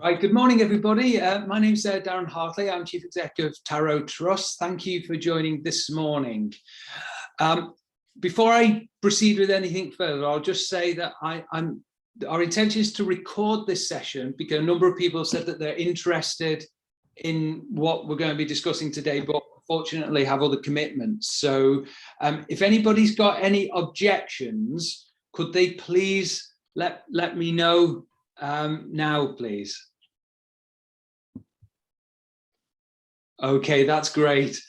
Right, good morning, everybody. My name's Darren Hartley. I'm Chief Executive of TAROE Trust. Thank you for joining this morning. Before I proceed with anything further, I'll just say that our intention is to record this session because a number of people said that they're interested in what we're going to be discussing today, but unfortunately have other commitments. So if anybody's got any objections, could they please let me know now, please? Okay, that's great.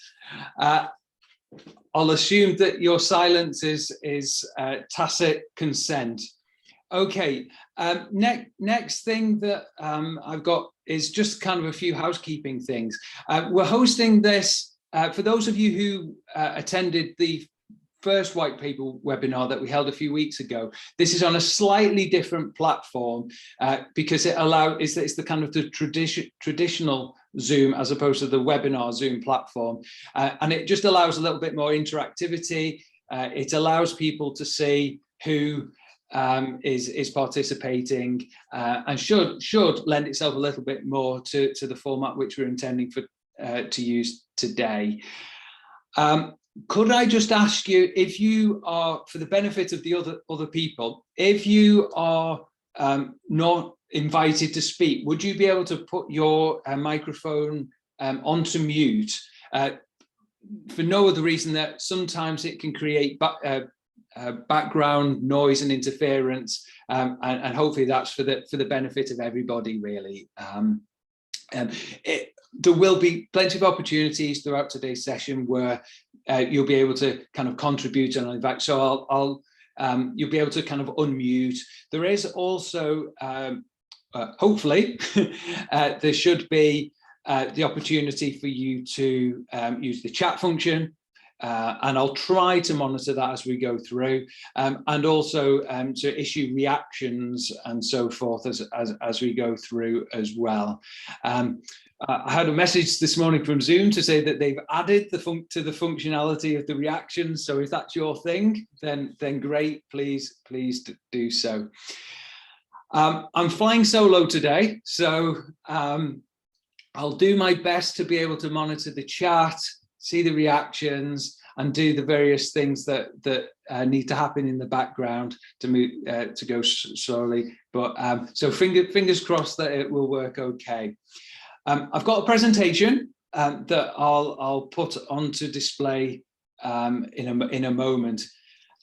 I'll assume that your silence is tacit consent. Okay, next thing that I've got is just kind of a few housekeeping things. We're hosting this, for those of you who attended the first white paper webinar that we held a few weeks ago. This is on a slightly different platform because it's the kind of the traditional Zoom as opposed to the webinar Zoom platform, and it just allows a little bit more interactivity. It allows people to see who is participating and should lend itself a little bit more to the format which we're intending to use today. Could I just ask you, if you are, for the benefit of the other people, if you are not invited to speak, would you be able to put your microphone onto mute for no other reason that sometimes it can create background noise and interference, and hopefully that's for the benefit of everybody, really. There will be plenty of opportunities throughout today's session where you'll be able to kind of contribute and invite. So you'll be able to kind of unmute. There is also, hopefully, there should be the opportunity for you to use the chat function, and I'll try to monitor that as we go through, and also to issue reactions and so forth as we go through as well. I had a message this morning from Zoom to say that they've added to the functionality of the reactions. So if that's your thing, then great, please do so. I'm flying solo today, so I'll do my best to be able to monitor the chat, see the reactions, and do the various things that need to happen in the background to move to go slowly. But so fingers crossed that it will work okay. I've got a presentation that I'll put onto display in a moment.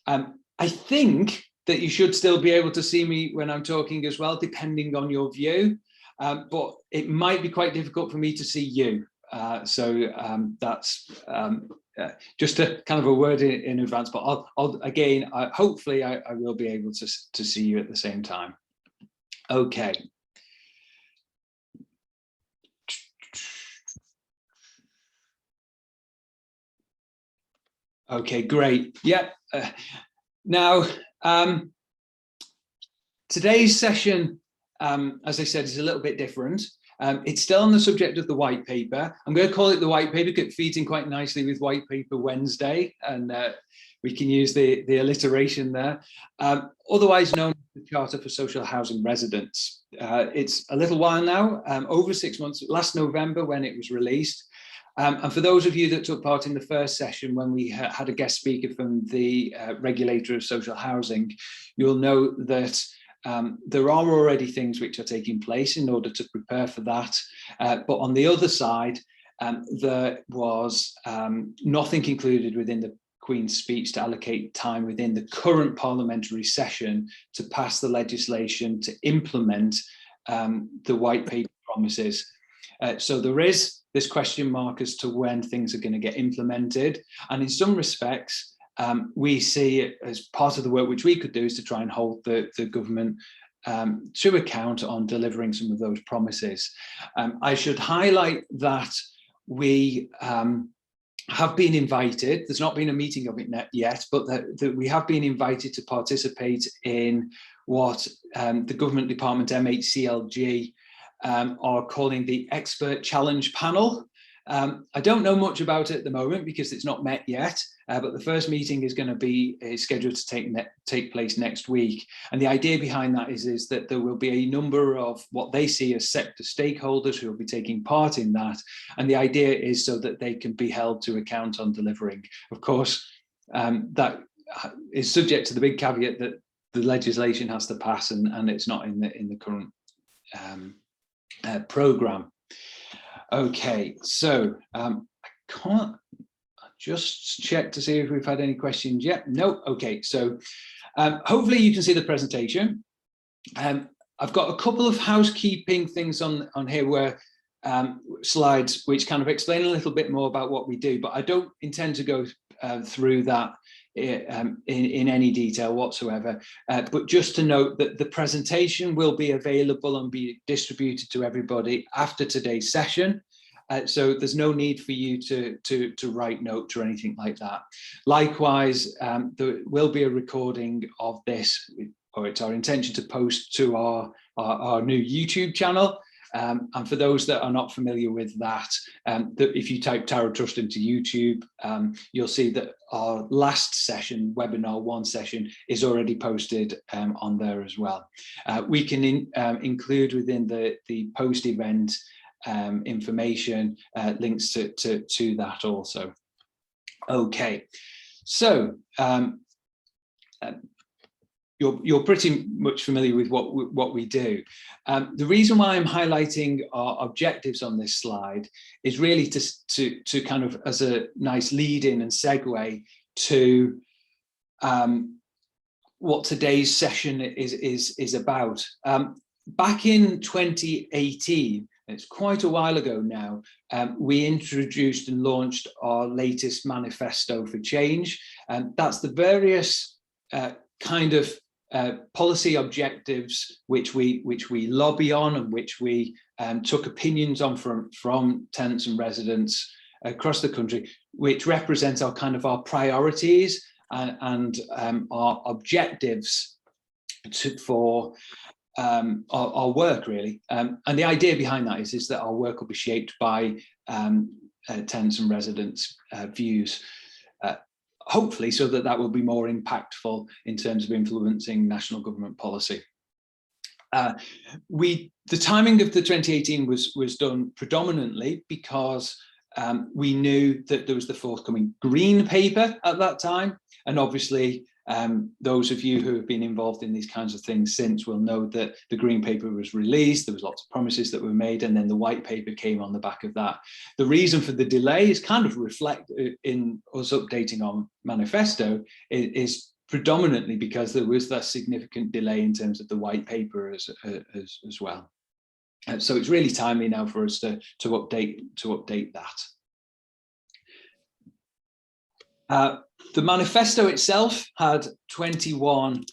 I think that you should still be able to see me when I'm talking as well, depending on your view, but it might be quite difficult for me to see you. So that's just a kind of a word in advance, but I'll again, hopefully I will be able to see you at the same time. Okay. Okay, great. Yeah. Now, today's session, as I said, is a little bit different. It's still on the subject of the white paper. I'm going to call it the white paper because it feeds in quite nicely with White Paper Wednesday, and we can use the alliteration there. Otherwise known as the Charter for Social Housing Residents. It's a little while now, over 6 months, last November when it was released. And for those of you that took part in the first session when we had a guest speaker from the regulator of social housing, you'll know that there are already things which are taking place in order to prepare for that. But on the other side, there was nothing included within the Queen's speech to allocate time within the current parliamentary session to pass the legislation to implement the white paper promises. So there is this question mark as to when things are going to get implemented. And in some respects, we see it as part of the work which we could do is to try and hold the government to account on delivering some of those promises. I should highlight that we have been invited, there's not been a meeting of it yet, but that we have been invited to participate in what the government department MHCLG are calling the Expert Challenge Panel. I don't know much about it at the moment because it's not met yet, but the first meeting is going to be scheduled to take place next week. And the idea behind that is that there will be a number of what they see as sector stakeholders who will be taking part in that. And the idea is so that they can be held to account on delivering. Of course, that is subject to the big caveat that the legislation has to pass, and it's not in the current programme. Okay, so I can't just check to see if we've had any questions yet. No, okay, so hopefully you can see the presentation. I've got a couple of housekeeping things on here where slides which kind of explain a little bit more about what we do, but I don't intend to go through that in any detail whatsoever, but just to note that the presentation will be available and be distributed to everybody after today's session. So there's no need for you to write notes or anything like that. Likewise, there will be a recording of this, or it's our intention to post to our new YouTube channel. And for those that are not familiar with that, if you type Tarot Trust into YouTube, you'll see that our last session, webinar 1 session, is already posted on there as well. We can include within the post-event information links to that also. Okay, so you're pretty much familiar with what we do. The reason why I'm highlighting our objectives on this slide is really to kind of as a nice lead-in and segue to what today's session is about. Back in 2018, it's quite a while ago now, we introduced and launched our latest manifesto for change, and that's the various kind of policy objectives which we lobby on and which we took opinions on from tenants and residents across the country, which represent our kind of our priorities and our objectives for our work, really. And the idea behind that is that our work will be shaped by tenants and residents' views. Hopefully, so that will be more impactful in terms of influencing national government policy. The timing of the 2018 was done predominantly because we knew that there was the forthcoming green paper at that time, and obviously those of you who have been involved in these kinds of things since will know that the green paper was released, there was lots of promises that were made, and then the white paper came on the back of that. The reason for the delay is kind of reflected in us updating on Manifesto is predominantly because there was that significant delay in terms of the white paper as well. So it's really timely now for us to update that. The manifesto itself had 21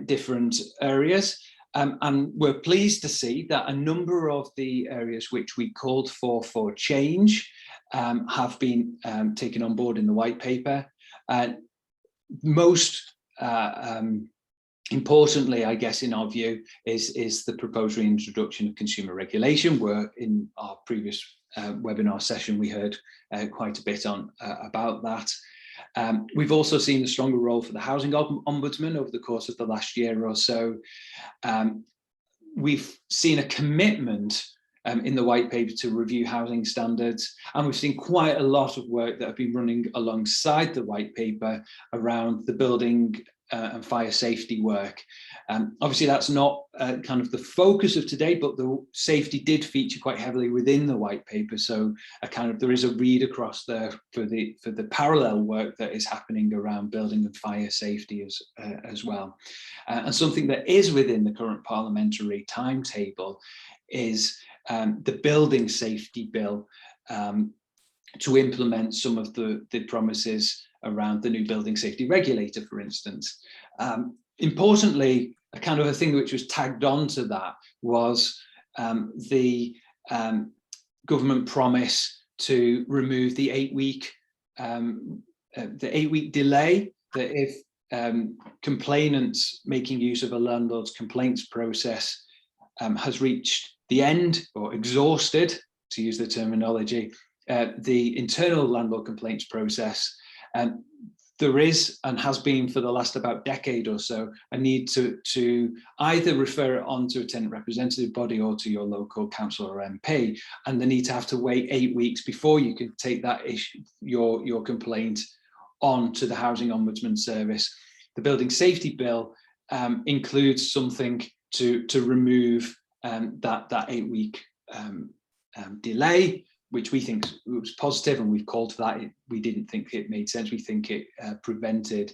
different areas, and we're pleased to see that a number of the areas which we called for change have been taken on board in the white paper. Most importantly, I guess, in our view, is the proposed reintroduction of consumer regulation, where in our previous webinar session we heard quite a bit about that. We've also seen a stronger role for the Housing Ombudsman over the course of the last year or so. We've seen a commitment in the white paper to review housing standards, and we've seen quite a lot of work that have been running alongside the white paper around the building and fire safety work. Obviously that's not kind of the focus of today, but the safety did feature quite heavily within the white paper, so there is a read across there for the parallel work that is happening around building and fire safety as well. And something that is within the current parliamentary timetable is the building safety bill to implement some of the promises around the new building safety regulator, for instance. Importantly, a kind of a thing which was tagged on to that was the government promise to remove the 8-week delay, that if complainants making use of a landlord's complaints process has reached the end or exhausted, to use the terminology, the internal landlord complaints process, there is and has been for the last about decade or so a need to either refer it on to a tenant representative body or to your local council or MP, and the need to have to wait 8 weeks before you can take that issue, your complaint, on to the Housing Ombudsman Service. The Building Safety Bill includes something to remove that 8 week delay, which we think was positive, and we've called for that. We didn't think it made sense. We think it prevented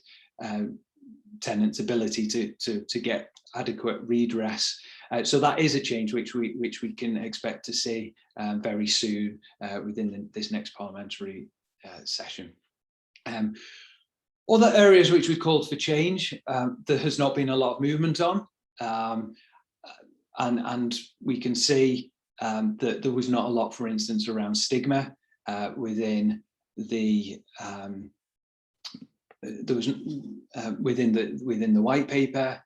tenants' ability to get adequate redress. So that is a change which we can expect to see very soon within this next parliamentary session. Other areas which we called for change, there has not been a lot of movement on, and we can see that there was not a lot, for instance, around stigma within the within the white paper.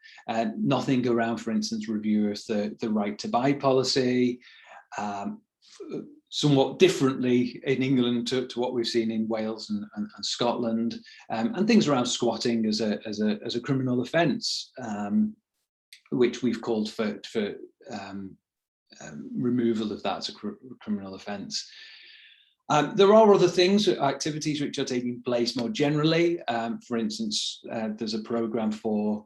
Nothing around, for instance, review of the right to buy policy. Somewhat differently in England to what we've seen in Wales and Scotland, and things around squatting as a criminal offence, which we've called for removal of that as a criminal offence. There are other things, activities which are taking place more generally. For instance, there's a programme for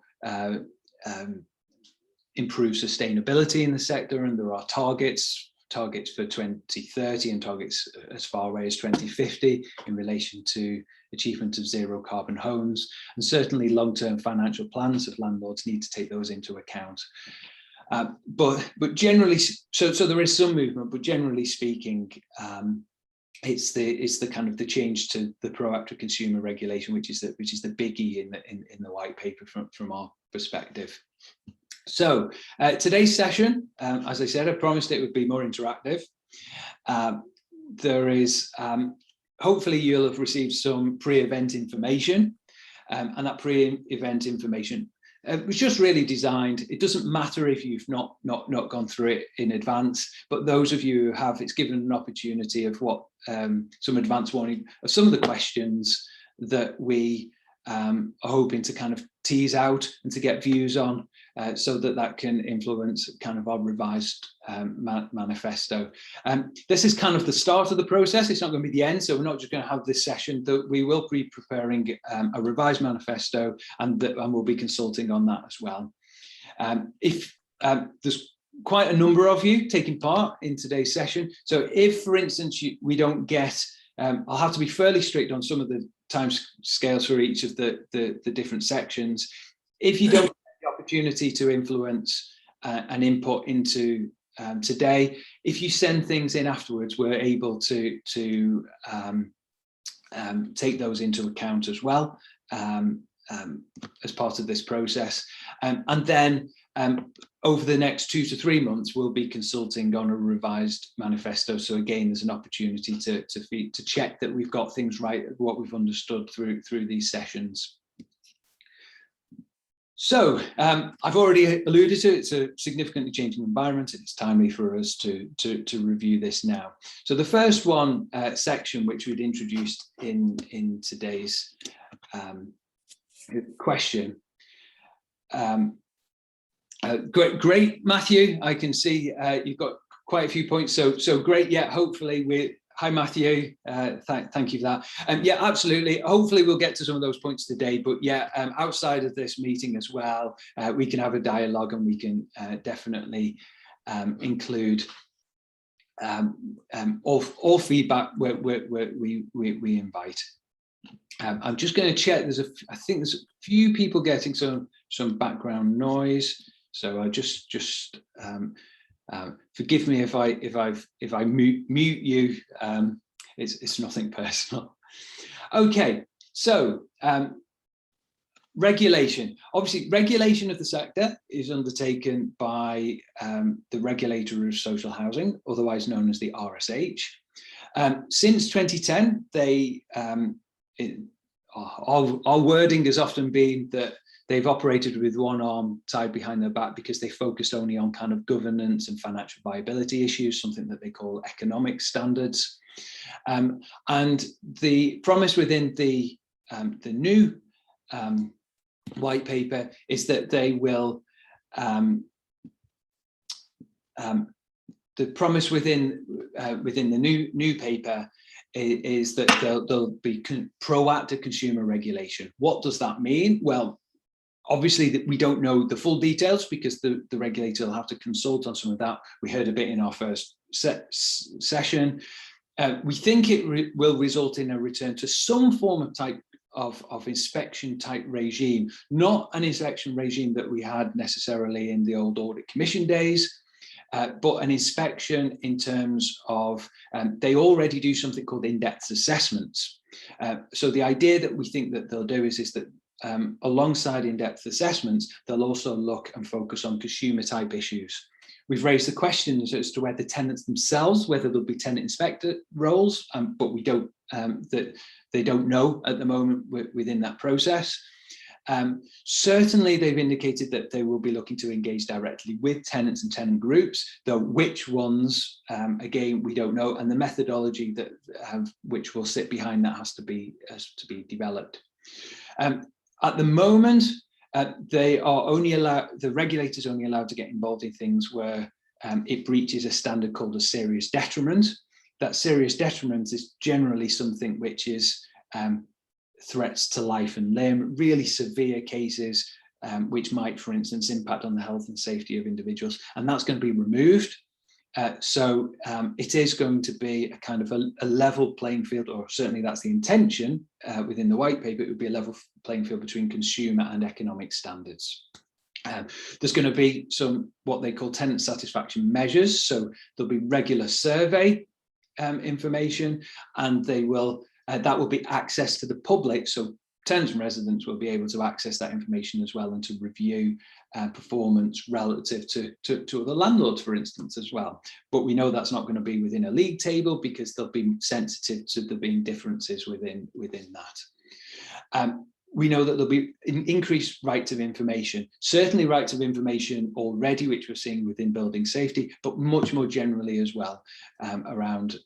improved sustainability in the sector, and there are targets for 2030 and targets as far away as 2050 in relation to achievement of zero carbon homes. And certainly long-term financial plans of landlords need to take those into account. But generally, so there is some movement, but generally speaking, it's the kind of the change to the proactive consumer regulation, which is the biggie in the white paper from our perspective. So today's session, as I said, I promised it would be more interactive. There is, hopefully you'll have received some pre-event information, and that pre-event information was just really designed. It doesn't matter if you've not gone through it in advance, but those of you who have, it's given an opportunity of what some advance warning of some of the questions that we are hoping to kind of tease out and to get views on, so that can influence kind of our revised manifesto. This is kind of the start of the process. It's not going to be the end, so we're not just going to have this session. We will be preparing a revised manifesto, and we'll be consulting on that as well. If there's quite a number of you taking part in today's session, so if, for instance, we don't get, I'll have to be fairly strict on some of the time scales for each of the different sections. If you don't have the opportunity to influence and input into today, if you send things in afterwards, we're able to take those into account as well as part of this process. And then over the next 2 to 3 months, we'll be consulting on a revised manifesto. So again, there's an opportunity to check that we've got things right, what we've understood through these sessions. So I've already alluded to it. It's a significantly changing environment. It's timely for us to review this now. So the first one section, which we'd introduced in today's question. Great, Matthew. I can see you've got quite a few points. So great. Yeah, hopefully hi, Matthew. Thank you for that. Yeah, absolutely. Hopefully we'll get to some of those points today. But yeah, outside of this meeting as well, we can have a dialogue, and we can definitely include all feedback where we invite. I'm just going to check. I think there's a few people getting some background noise. So I just forgive me if I mute you. It's nothing personal. Okay, so regulation. Obviously, regulation of the sector is undertaken by the Regulator of Social Housing, otherwise known as the RSH. Since 2010, our wording has often been that they've operated with one arm tied behind their back because they focused only on kind of governance and financial viability issues, something that they call economic standards. And the promise within the new white paper is that they will, the promise within the new paper is that there'll be proactive consumer regulation. What does that mean? Well, obviously we don't know the full details because the regulator will have to consult on some of that. We heard a bit in our first session. We think it will result in a return to some form of type of inspection type regime, not an inspection regime that we had necessarily in the old audit commission days, but an inspection in terms of, they already do something called in-depth assessments. So the idea that we think that they'll do is that alongside in-depth assessments, they'll also look and focus on consumer type issues. We've raised the questions as to whether tenants themselves, whether there'll be tenant inspector roles, but we don't, that they don't know at the moment within that process. Certainly they've indicated that they will be looking to engage directly with tenants and tenant groups, though which ones, again, we don't know, and the methodology that which will sit behind that has to be developed. At the moment, they are only allowed, the regulator's only allowed to get involved in things where it breaches a standard called a serious detriment. That serious detriment is generally something which is threats to life and limb, really severe cases which might, for instance, impact on the health and safety of individuals, and that's going to be removed. So it is going to be a kind of a level playing field, or certainly that's the intention within the white paper. It would be a level playing field between consumer and economic standards. There's going to be some what they call tenant satisfaction measures. So there'll be regular survey information, and they will that will be access to the public. So tenants and residents will be able to access that information as well, and to review performance relative to other landlords, for instance, as well. But we know that's not going to be within a league table because they'll be sensitive to there being differences within that. We know that there'll be increased rights of information, certainly rights of information already, which we're seeing within building safety, but much more generally as well around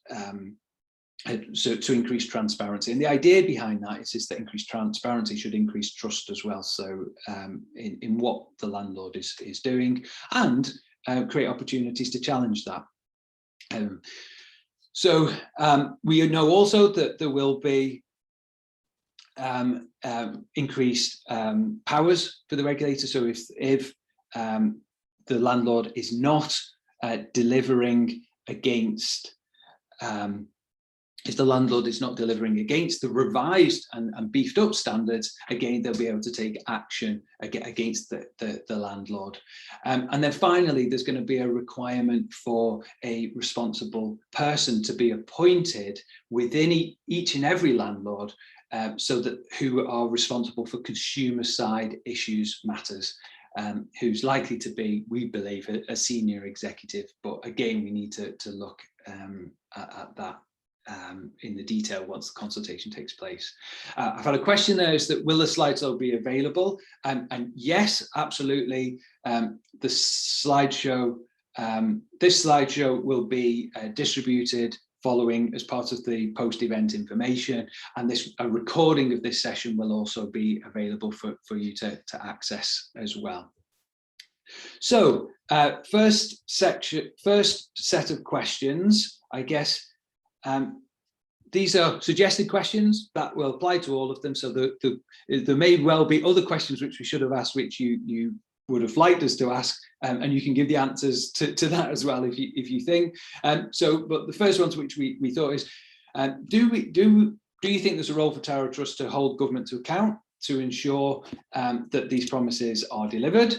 so to increase transparency. And the idea behind that is that increased transparency should increase trust as well. So in what the landlord is doing, and create opportunities to challenge that. So we know also that there will be increased powers for the regulator. So if the landlord is not delivering against if the landlord is not delivering against the revised and beefed up standards, again, they'll be able to take action against the landlord. And then finally, there's going to be a requirement for a responsible person to be appointed within each and every landlord, so that who are responsible for consumer side issues matters, who's likely to be, we believe, a senior executive. But again, we need to look at that in the detail once the consultation takes place. I've had a question there, is that will the slides all be available? And yes, absolutely. The slideshow, this slideshow will be distributed following as part of the post-event information, and a recording of this session will also be available for you to access as well. So first set of questions, I guess. These are suggested questions that will apply to all of them. So there may well be other questions which we should have asked, which you would have liked us to ask, and you can give the answers to that as well if you think. But the first ones which we thought is, do you think there's a role for TAROE Trust to hold government to account to ensure that these promises are delivered?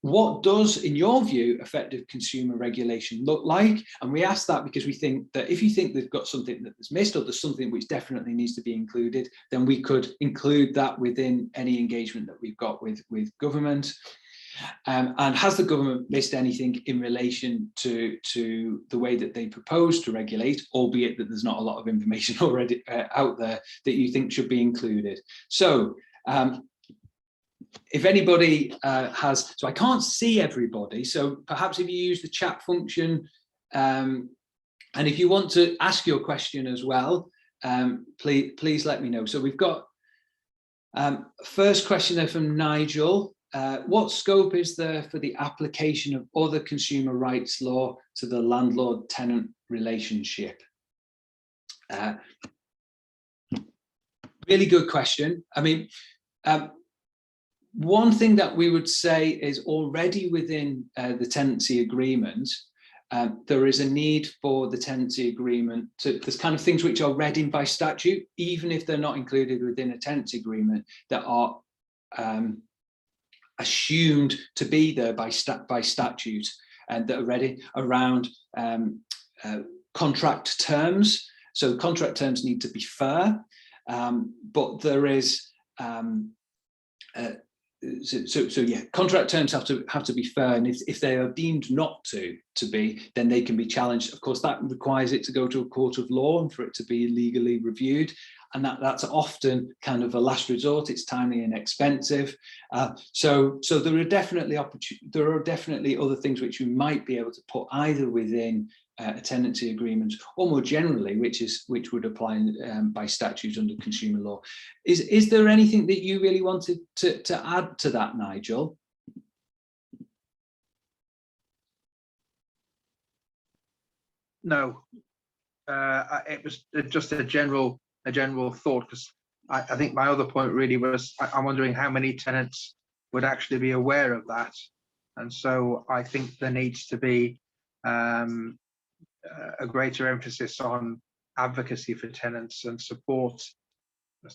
What does, in your view, effective consumer regulation look like? And we ask that because we think that if you think they've got something that's missed, or there's something which definitely needs to be included, then we could include that within any engagement that we've got with government. And has the government missed anything in relation to the way that they propose to regulate, albeit that there's not a lot of information already out there that you think should be included? So if anybody has, so I can't see everybody, so perhaps if you use the chat function, And if you want to ask your question as well, please let me know. So we've got first question there from Nigel. What scope is there for the application of other consumer rights law to the landlord-tenant relationship? Really good question. I mean, one thing that we would say is already within the tenancy agreement, there is a need for the tenancy agreement to, there's kind of things which are read in by statute, even if they're not included within a tenancy agreement, that are assumed to be there by statute, and that are ready around contract terms. So contract terms need to be fair, but there is so yeah, contract terms have to be fair, and if they are deemed not to be, then they can be challenged. Of course, that requires it to go to a court of law and for it to be legally reviewed, and that's often kind of a last resort. It's timely and expensive. So there are definitely other things which we might be able to put either within a tenancy agreement, or more generally, which would apply by statute under consumer law. Is there anything that you really wanted to add to that, Nigel? No, it was just a general thought, because I think my other point really was I'm wondering how many tenants would actually be aware of that, and so I think there needs to be a greater emphasis on advocacy for tenants and support.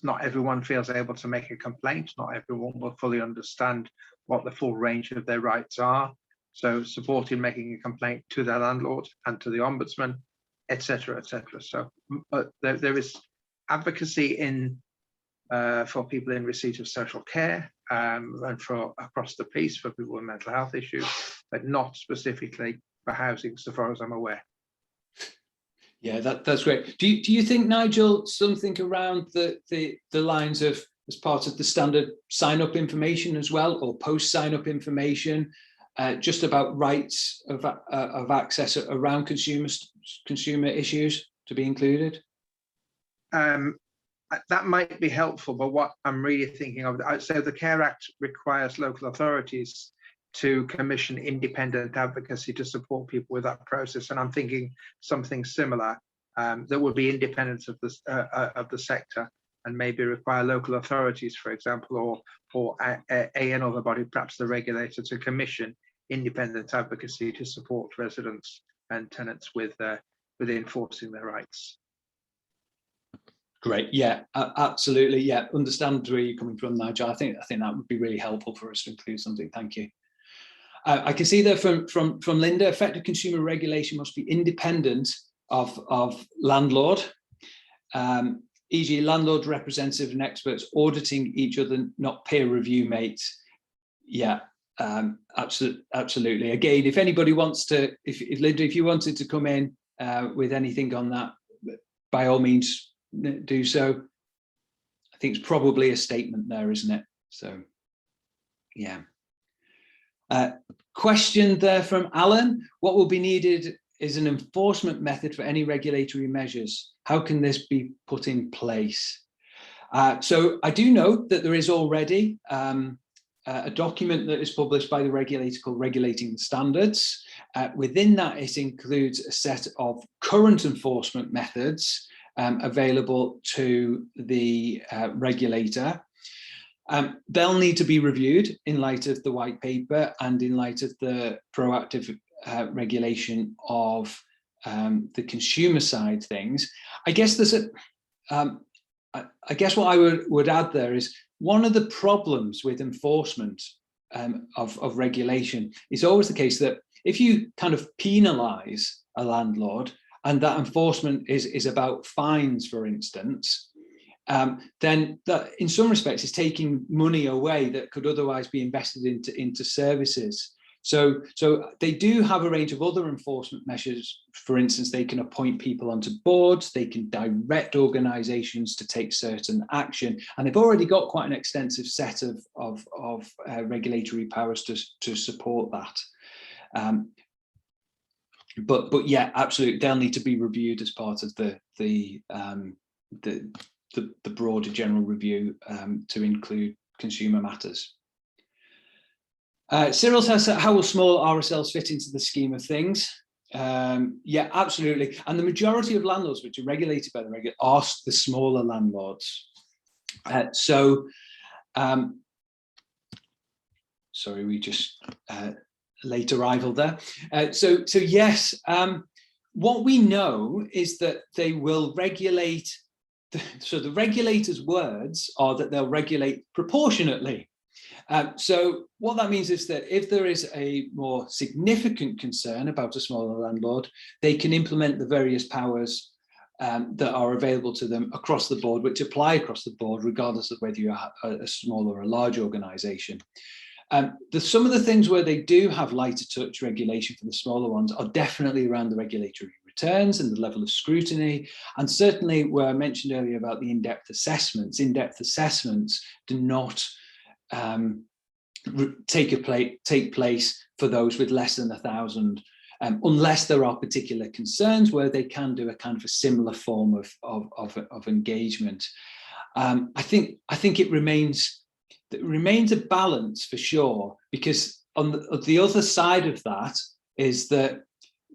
Not everyone feels able to make a complaint. Not everyone will fully understand what the full range of their rights are. So support in making a complaint to the landlord and to the ombudsman, etc., etc. So there is advocacy in for people in receipt of social care, and for across the piece for people with mental health issues, but not specifically for housing, so far as I'm aware. Yeah, that's great. Do you think, Nigel, something around the lines of, as part of the standard sign-up information as well, or post-sign-up information, just about rights of access around consumer issues to be included? That might be helpful, but what I'm really thinking of, so the Care Act requires local authorities to commission independent advocacy to support people with that process, and I'm thinking something similar that would be independent of the sector, and maybe require local authorities, for example, or another body, perhaps the regulator, to commission independent advocacy to support residents and tenants with enforcing their rights. Great, yeah, absolutely, yeah. Understand where you're coming from, Nigel. I think that would be really helpful for us to include something. Thank you. I can see there from Linda, effective consumer regulation must be independent of landlord, e.g. landlord representative and experts auditing each other, not peer review mates. Yeah, absolutely. Again, if anybody wants to, if Linda, if you wanted to come in with anything on that, by all means do so. I think it's probably a statement there, isn't it? So, yeah. Question there from Alan. What will be needed is an enforcement method for any regulatory measures. How can this be put in place? So I do know that there is already a document that is published by the regulator called Regulating Standards. Within that, it includes a set of current enforcement methods available to the regulator. They'll need to be reviewed in light of the white paper and in light of the proactive regulation of the consumer side things. I guess there's I guess what I would add there is one of the problems with enforcement of regulation is always the case that if you kind of penalise a landlord, and that enforcement is about fines, for instance, then that in some respects is taking money away that could otherwise be invested into services. So they do have a range of other enforcement measures. For instance, they can appoint people onto boards, they can direct organisations to take certain action, and they've already got quite an extensive set of regulatory powers to support that. but yeah, absolutely, they'll need to be reviewed as part of the broader general review to include consumer matters. Cyril says, how will small RSLs fit into the scheme of things? Yeah, absolutely. And the majority of landlords which are regulated by the regulator are the smaller landlords. Sorry, we just late arrival there. So yes, what we know is that they will regulate. So the regulator's words are that they'll regulate proportionately. So what that means is that if there is a more significant concern about a smaller landlord, they can implement the various powers that are available to them across the board, which apply across the board, regardless of whether you're a small or a large organisation. Some of the things where they do have lighter touch regulation for the smaller ones are definitely around the regulatory returns and the level of scrutiny, and certainly where I mentioned earlier about the in-depth assessments. In-depth assessments do not take place for those with less than 1,000, unless there are particular concerns where they can do a kind of a similar form of engagement. I think it remains a balance for sure, because on the other side of that is that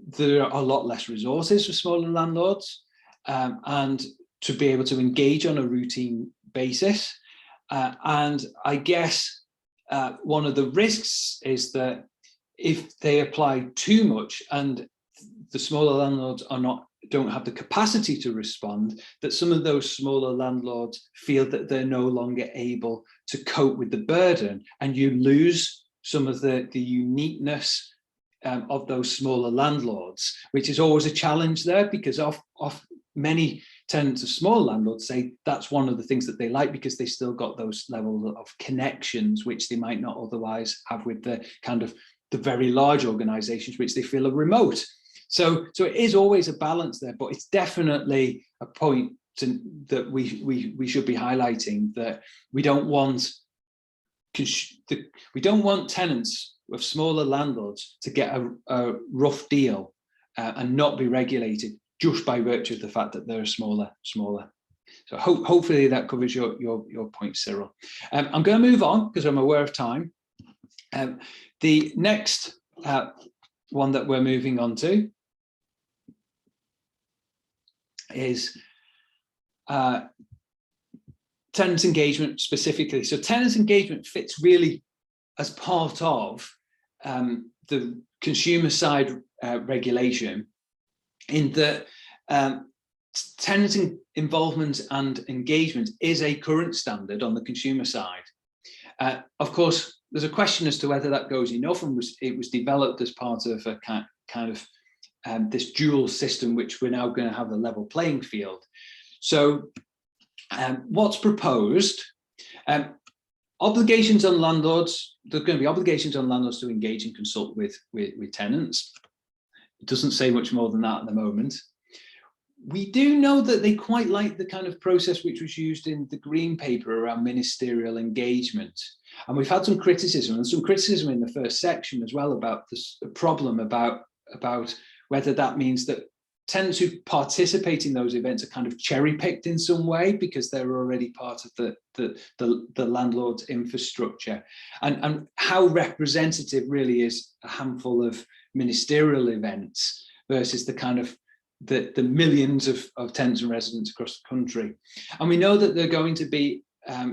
there are a lot less resources for smaller landlords, and to be able to engage on a routine basis. And I guess one of the risks is that if they apply too much and the smaller landlords don't have the capacity to respond, that some of those smaller landlords feel that they're no longer able to cope with the burden, and you lose some of the uniqueness of those smaller landlords, which is always a challenge there, because of many tenants of small landlords say that's one of the things that they like, because they still got those levels of connections which they might not otherwise have with the kind of the very large organizations which they feel are remote. So it is always a balance there, but it's definitely a point that we should be highlighting, that we don't want tenants of smaller landlords to get a rough deal and not be regulated just by virtue of the fact that they're smaller. So hopefully that covers your point, Cyril. I'm going to move on because I'm aware of time. The next one that we're moving on to is tenant engagement specifically. So tenant engagement fits really as part of the consumer side regulation, in that tenant involvement and engagement is a current standard on the consumer side. Of course, there's a question as to whether that goes enough, and it was developed as part of a kind of this dual system, which we're now going to have a level playing field. So what's proposed, obligations on landlords, there are going to be obligations on landlords to engage and consult with tenants. It doesn't say much more than that at the moment. We do know that they quite like the kind of process which was used in the Green Paper around ministerial engagement. And we've had some criticism, and some criticism in the first section as well, about this problem about whether that means that tenants who participate in those events are kind of cherry-picked in some way because they're already part of the landlord's infrastructure, and how representative really is a handful of ministerial events versus the kind of the millions of tenants and residents across the country. And we know that they're going to be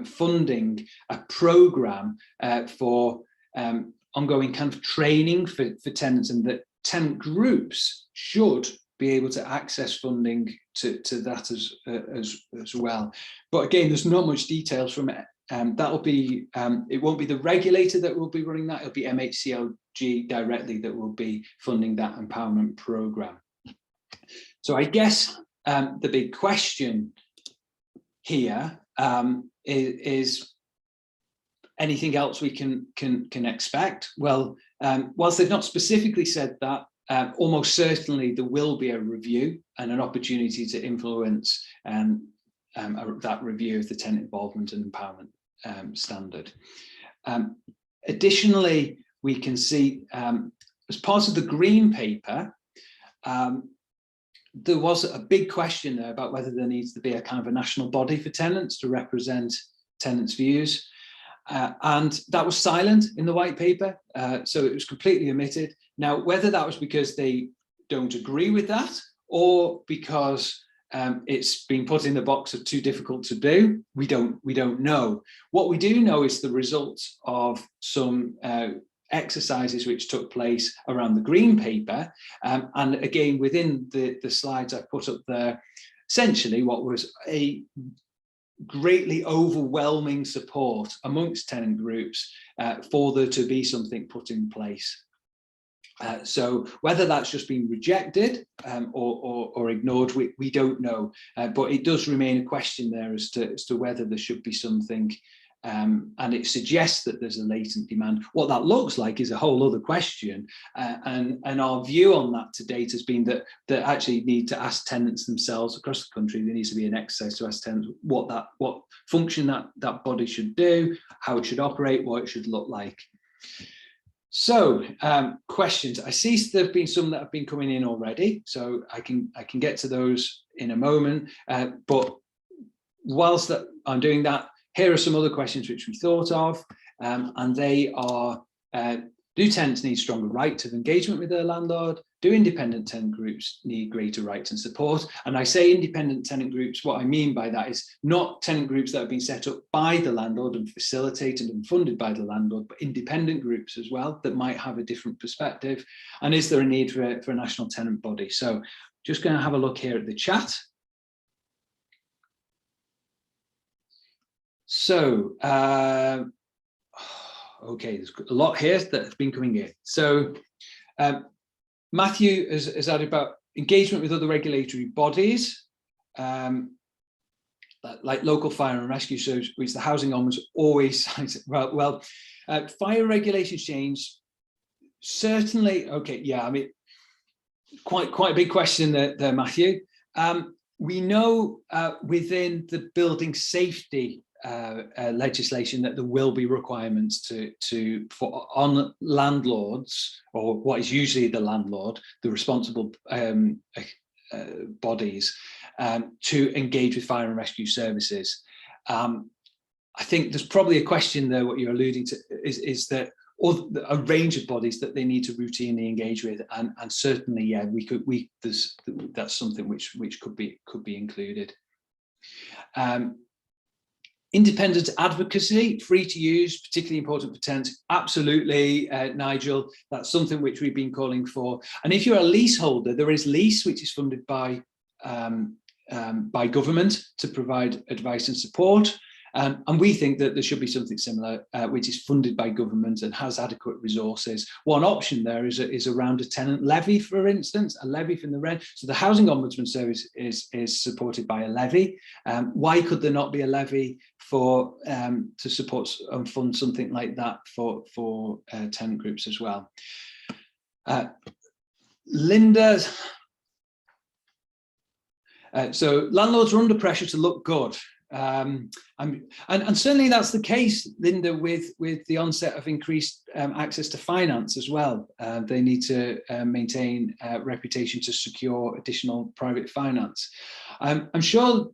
funding a programme for ongoing kind of training for tenants, and that tenant groups should be able to access funding to that as well. But again, there's not much details from it. That'll be, it won't be the regulator that will be running that, it'll be MHCLG directly that will be funding that empowerment programme. So I guess the big question here is anything else we can expect? Well, whilst they've not specifically said that, almost certainly there will be a review and an opportunity to influence that review of the tenant involvement and empowerment standard. Additionally, we can see as part of the Green Paper, there was a big question there about whether there needs to be a kind of a national body for tenants to represent tenants' views. And that was silent in the white paper, so it was completely omitted. Now, whether that was because they don't agree with that or because it's been put in the box of too difficult to do, we don't know. What we do know is the results of some exercises which took place around the green paper, and again within the slides I put up there, essentially what was a greatly overwhelming support amongst tenant groups for there to be something put in place. So whether that's just been rejected or ignored, we don't know, but it does remain a question there as to whether there should be something, and it suggests that there's a latent demand. What that looks like is a whole other question, and our view on that to date has been that actually need to ask tenants themselves across the country. There needs to be an exercise to ask tenants what function that body should do, how it should operate, what it should look like. So questions. I see there have been some that have been coming in already, so I can get to those in a moment. But whilst I'm doing that, here are some other questions which we thought of, and they are: do tenants need stronger rights of engagement with their landlord? Do independent tenant groups need greater rights and support? And I say independent tenant groups, what I mean by that is not tenant groups that have been set up by the landlord and facilitated and funded by the landlord, but independent groups as well that might have a different perspective. And is there a need for a national tenant body? So just going to have a look here at the chat. So, okay, there's a lot here that has been coming in. So Matthew has added about engagement with other regulatory bodies, like local fire and rescue service, which the Housing Ombudsman always cites. Well, fire regulations change, certainly. Okay, yeah, I mean, quite a big question there, Matthew. We know within the building safety legislation that there will be requirements on landlords, or what is usually the landlord, the responsible bodies, to engage with fire and rescue services. I think there's probably a question there. What you're alluding to is that a range of bodies that they need to routinely engage with, and certainly, yeah, that's something which could be included. Independent advocacy, free to use, particularly important for tenants. Absolutely, Nigel, that's something which we've been calling for. And if you're a leaseholder, there is Lease, which is funded by government to provide advice and support. And we think that there should be something similar, which is funded by government and has adequate resources. One option there is around a tenant levy, for instance, a levy from the rent. So the Housing Ombudsman Service is supported by a levy. Why could there not be a levy to support and fund something like that for tenant groups as well? Linda, so landlords are under pressure to look good. And certainly that's the case, Linda, with the onset of increased access to finance as well. They need to maintain a reputation to secure additional private finance. I'm sure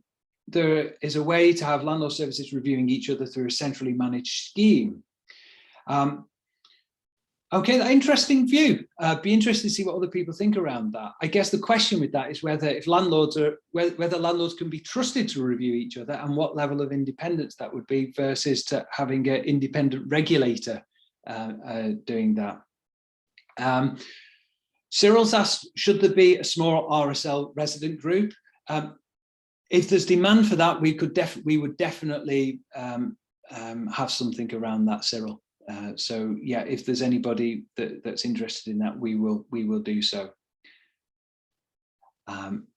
there is a way to have landlord services reviewing each other through a centrally managed scheme. Okay, that interesting view. Be interested to see what other people think around that. I guess the question with that is whether landlords can be trusted to review each other, and what level of independence that would be versus to having an independent regulator doing that. Cyril's asked, should there be a small RSL resident group? If there's demand for that, we would definitely have something around that, Cyril. So yeah, if there's anybody that's interested in that, we will do so.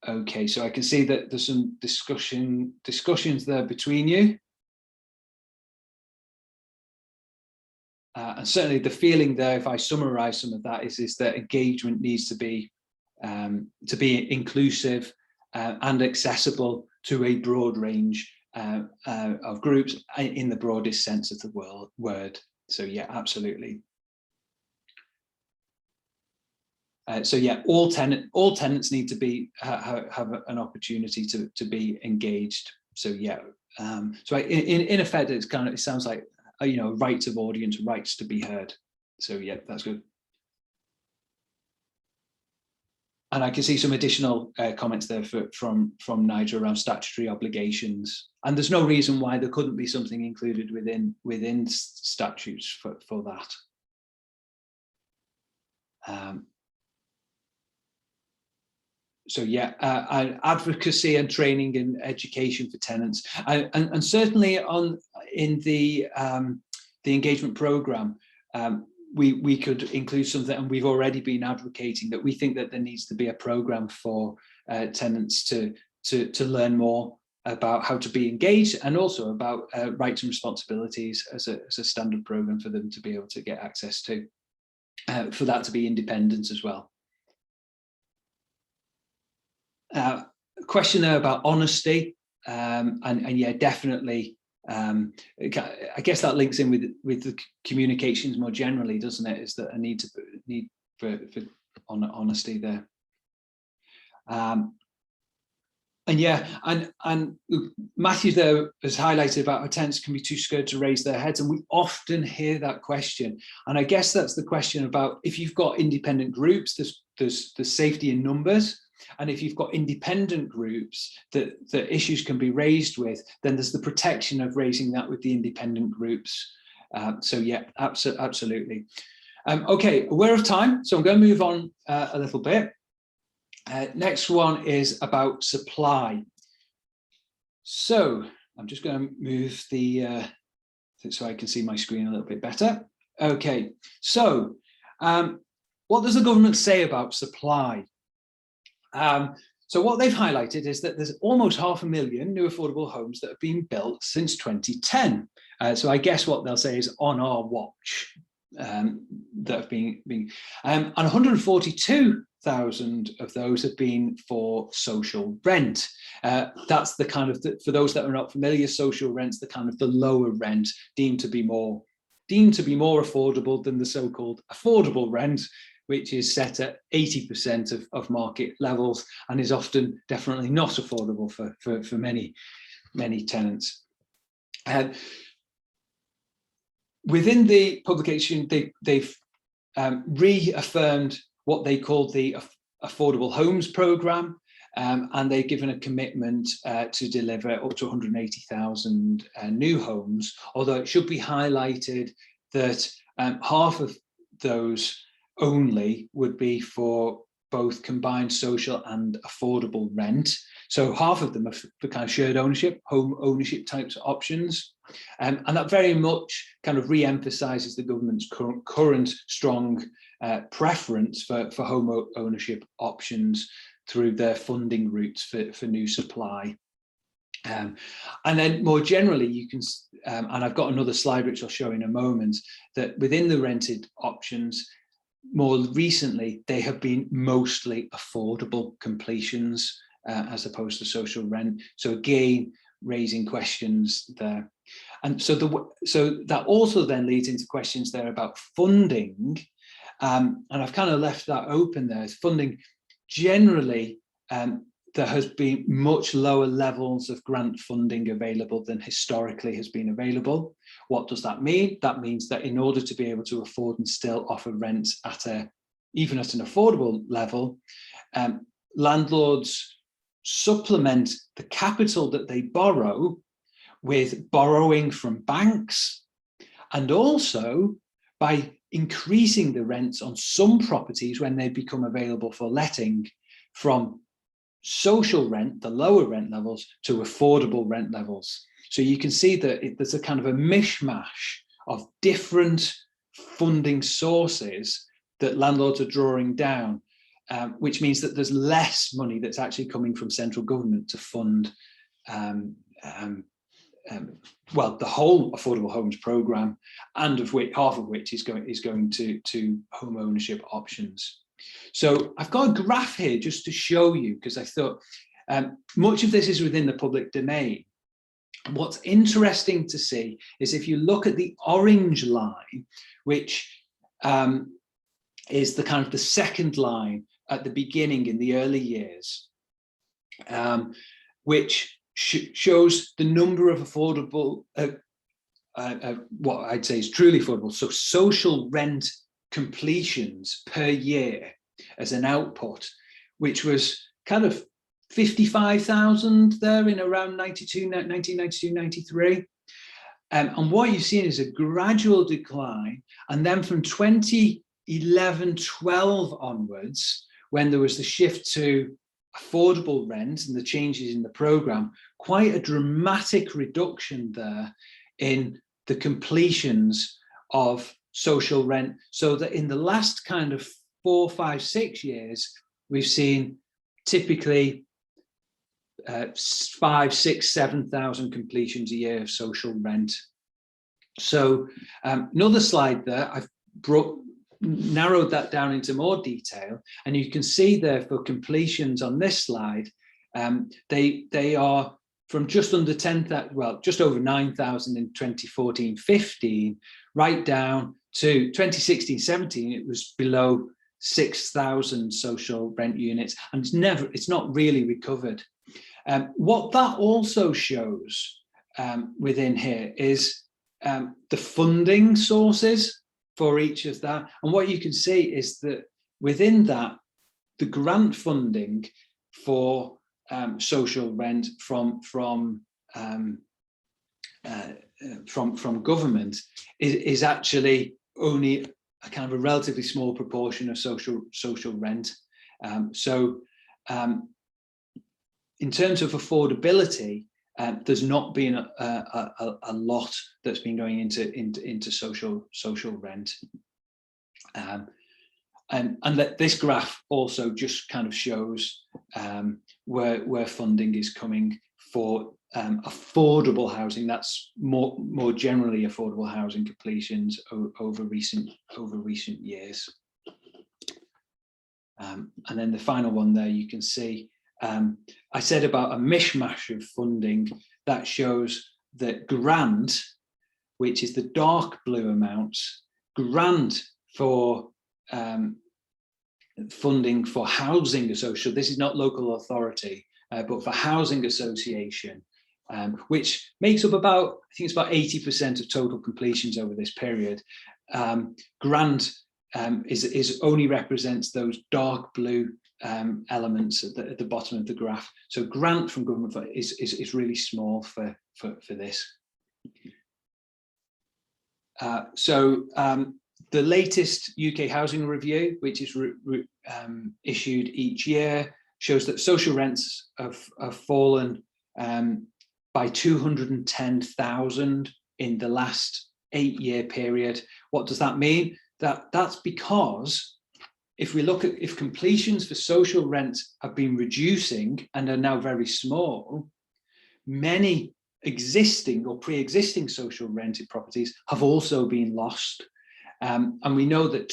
Okay, so I can see that there's some discussions there between you, and certainly the feeling there, if I summarize some of that, is that engagement needs to be inclusive and accessible to a broad range of groups in the broadest sense of the word. So yeah, absolutely. So yeah, all tenants need to be have an opportunity to be engaged. So yeah, so in effect, it sounds like rights of audience, rights to be heard. So yeah, that's good. And I can see some additional comments there from Nigel around statutory obligations. And there's no reason why there couldn't be something included within statutes for that. So yeah, advocacy and training and education for tenants, and certainly in the engagement programme, we could include something, and we've already been advocating that we think that there needs to be a programme for tenants to learn more about how to be engaged, and also about rights and responsibilities as a standard programme for them to be able to get access to, for that to be independent as well. Question there about honesty, and yeah, definitely. I guess that links in with the communications more generally, doesn't it? Is that a need for honesty there? And yeah, and Matthew there has highlighted about how tenants can be too scared to raise their heads, and we often hear that question. And I guess that's the question about, if you've got independent groups, there's safety in numbers. And if you've got independent groups that issues can be raised with, then there's the protection of raising that with the independent groups. So yeah, absolutely. Okay, aware of time, so I'm going to move on a little bit. Next one is about supply. So I'm just going to move so I can see my screen a little bit better. Okay, so what does the government say about supply? So what they've highlighted is that there's almost 500,000 new affordable homes that have been built since 2010. So I guess what they'll say is on our watch, that have been and 142,000 of those have been for social rent. That's the kind of, for those that are not familiar, social rent's the kind of the lower rent, deemed to be more affordable than the so-called affordable rent, which is set at 80% of market levels and is often definitely not affordable for many tenants. Within the publication, they've reaffirmed what they call the Affordable Homes Programme, and they've given a commitment to deliver up to 180,000 new homes, although it should be highlighted that half of those only would be for both combined social and affordable rent. So half of them are for kind of shared ownership, home ownership types of options. And that very much kind of re-emphasises the government's current strong preference for home ownership options through their funding routes for new supply. And then more generally, you can, and I've got another slide which I'll show in a moment, that within the rented options, more recently, they have been mostly affordable completions as opposed to social rent. So again, raising questions there. And so that also then leads into questions there about funding. And I've kind of left that open there. Funding generally, there has been much lower levels of grant funding available than historically has been available. What does that mean? That means that in order to be able to afford and still offer rents even at an affordable level, landlords supplement the capital that they borrow with borrowing from banks, and also by increasing the rents on some properties when they become available for letting from social rent, the lower rent levels, to affordable rent levels. So you can see that there's a kind of a mishmash of different funding sources that landlords are drawing down, which means that there's less money that's actually coming from central government to fund well, the whole affordable homes programme, and of which half of which is going to home ownership options. So I've got a graph here just to show you, because I thought much of this is within the public domain. What's interesting to see is if you look at the orange line, which is the kind of the second line at the beginning in the early years, which shows the number of affordable, what I'd say is truly affordable, so social rent completions per year as an output, which was kind of 55,000 there in around 1992, 93. And what you've seen is a gradual decline. And then from 2011, 12 onwards, when there was the shift to affordable rent and the changes in the programme, quite a dramatic reduction there in the completions of social rent. So that in the last kind of 4, 5, 6 years, we've seen typically 5, 6, 7,000 completions a year of social rent. So another slide there, I've narrowed that down into more detail, and you can see there for completions on this slide, they are from just under 10,000, well, just over 9,000 in 2014-15, right down to 2016-17, it was below 6,000 social rent units, and it's not really recovered. What that also shows within here is the funding sources for each of that. And what you can see is that within that, the grant funding for social rent from government is actually only a kind of a relatively small proportion of social rent. In terms of affordability, there's not been a lot that's been going into social rent, and that this graph also just kind of shows where funding is coming for affordable housing. That's more generally affordable housing completions over recent years. And then the final one there, you can see. I said about a mishmash of funding that shows that grant, which is the dark blue amounts, grant for funding for housing association. This is not local authority, but for housing association, which makes up about, I think it's about 80% of total completions over this period. Grant is only represents those dark blue elements at the bottom of the graph. So grant from government is really small for this. The latest UK housing review, which is issued each year, shows that social rents have fallen by 210,000 in the last 8-year period. What does that mean? That's because if we look at if completions for social rent have been reducing and are now very small, many existing or pre-existing social rented properties have also been lost. And we know that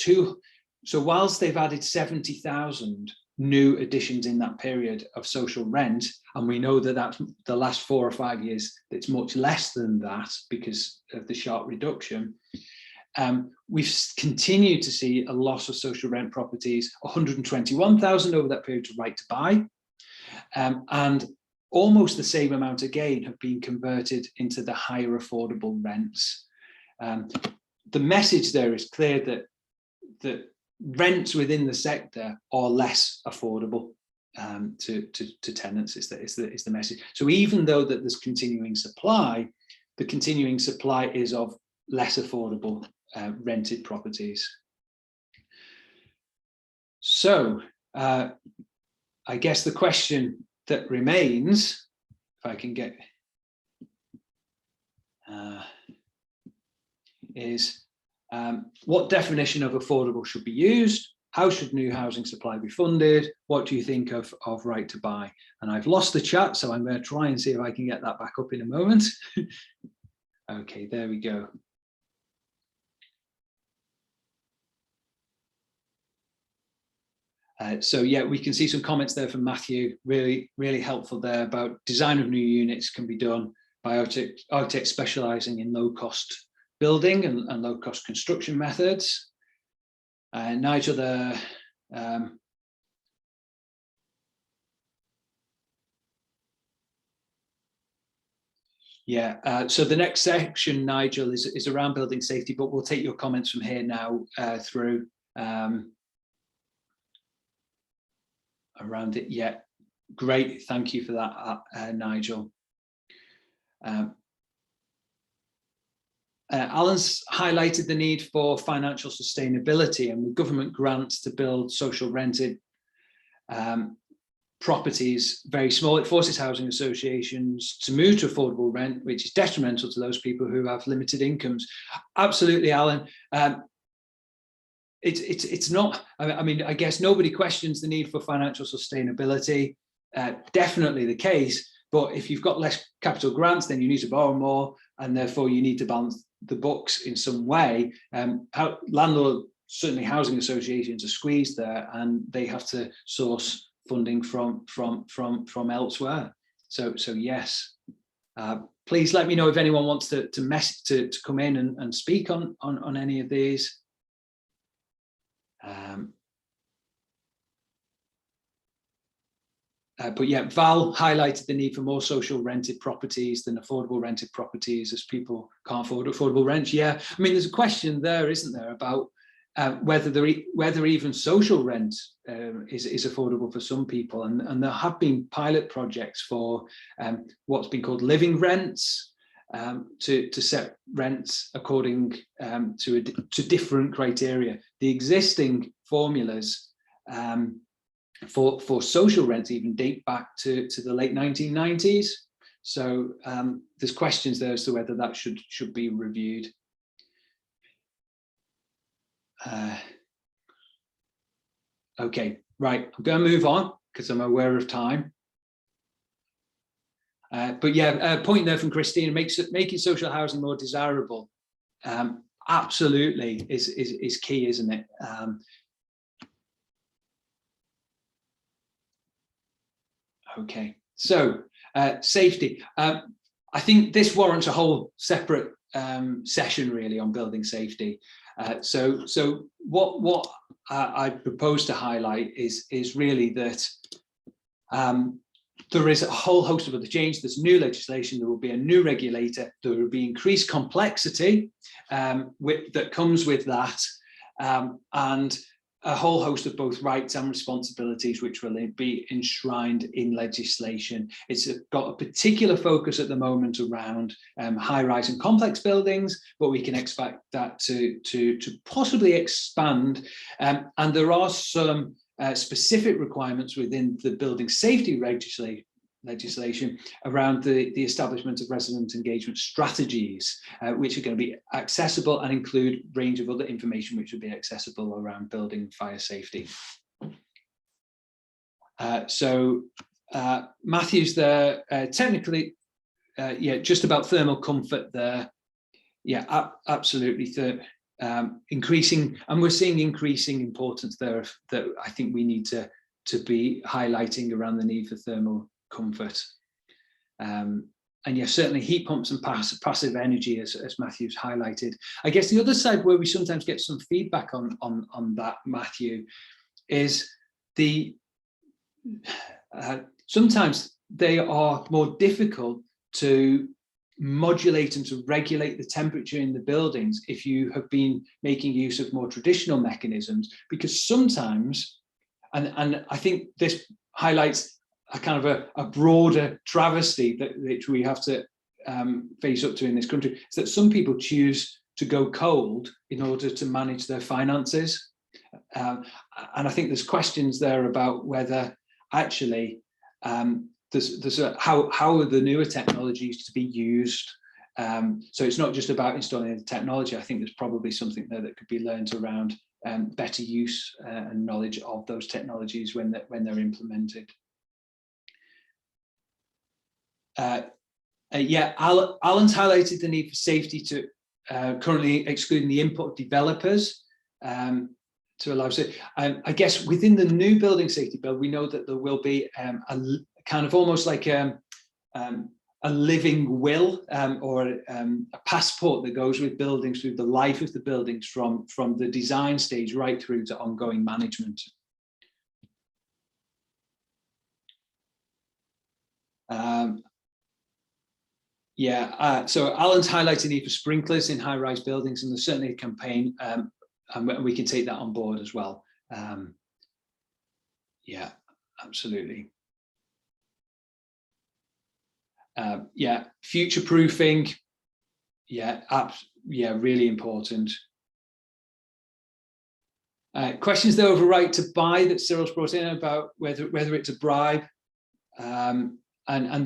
so whilst they've added 70,000 new additions in that period of social rent, and we know that that's the last 4 or 5 years, it's much less than that because of the sharp reduction. We've continued to see a loss of social rent properties, 121,000 over that period to right to buy, and almost the same amount again have been converted into the higher affordable rents. The message there is clear that rents within the sector are less affordable to tenants. Is the message. So even though that there's continuing supply, the continuing supply is of less affordable rented properties. So I guess the question that remains, if I can get, is what definition of affordable should be used? How should new housing supply be funded? What do you think of right to buy? And I've lost the chat, so I'm going to try and see if I can get that back up in a moment. Okay, there we go. So yeah, we can see some comments there from Matthew, really helpful there about design of new units can be done by architects specialising in low-cost building and low-cost construction methods. Nigel, so the next section, Nigel, is around building safety, but we'll take your comments from here now through around it. Yeah, great. Thank you for that, Nigel. Alan's highlighted the need for financial sustainability, and with government grants to build social rented properties very small, it forces housing associations to move to affordable rent, which is detrimental to those people who have limited incomes. Absolutely, Alan. It's not, I mean, I guess nobody questions the need for financial sustainability. Definitely the case, but if you've got less capital grants, then you need to borrow more, and therefore you need to balance the books in some way. Landlord, certainly housing associations, are squeezed there, and they have to source funding from elsewhere. So yes, please let me know if anyone wants to come in and speak on any of these. But yeah, Val highlighted the need for more social rented properties than affordable rented properties, as people can't afford affordable rent. Yeah, I mean, there's a question there, isn't there, about whether even social rent is affordable for some people, and there have been pilot projects for what's been called living rents, to set rents according to different criteria. The existing formulas for social rents even date back to the late 1990s. So there's questions there as to whether that should be reviewed. Okay, right, I'm going to move on because I'm aware of time. But yeah, a point there from Christine, making social housing more desirable. Absolutely is key, isn't it? Okay, so safety. I think this warrants a whole separate session really on building safety. So what I propose to highlight is really that there is a whole host of other changes. There's new legislation, there will be a new regulator, there will be increased complexity that comes with that, and a whole host of both rights and responsibilities which will be enshrined in legislation. It's got a particular focus at the moment around high-rise and complex buildings, but we can expect that to possibly expand. And there are some specific requirements within the building safety legislation around the establishment of resident engagement strategies, which are going to be accessible and include a range of other information which will be accessible around building fire safety. So Matthew's there, technically, yeah, just about thermal comfort there. Yeah, absolutely. Increasing, and we're seeing increasing importance there that I think we need to be highlighting around the need for thermal comfort. And yeah, certainly heat pumps and passive energy, as Matthew's highlighted. I guess the other side where we sometimes get some feedback on that, Matthew, is sometimes they are more difficult to modulate and to regulate the temperature in the buildings if you have been making use of more traditional mechanisms, because sometimes, and I think this highlights a kind of a broader travesty that we have to face up to in this country, is that some people choose to go cold in order to manage their finances. And I think there's questions there about whether actually how are the newer technologies to be used. So it's not just about installing the technology. I think there's probably something there that could be learned around better use and knowledge of those technologies when they're implemented. Yeah, Alan's highlighted the need for safety to currently excluding the input of developers to allow. So I guess within the new building safety bill, we know that there will be a kind of almost like a a living will or a passport that goes with buildings through the life of the buildings from the design stage right through to ongoing management. So Alan's highlighting the need for sprinklers in high-rise buildings, and there's certainly a campaign, and we can take that on board as well. Yeah, absolutely. Future-proofing. Yeah, really important. Questions though over right to buy that Cyril's brought in about whether it's a bribe, and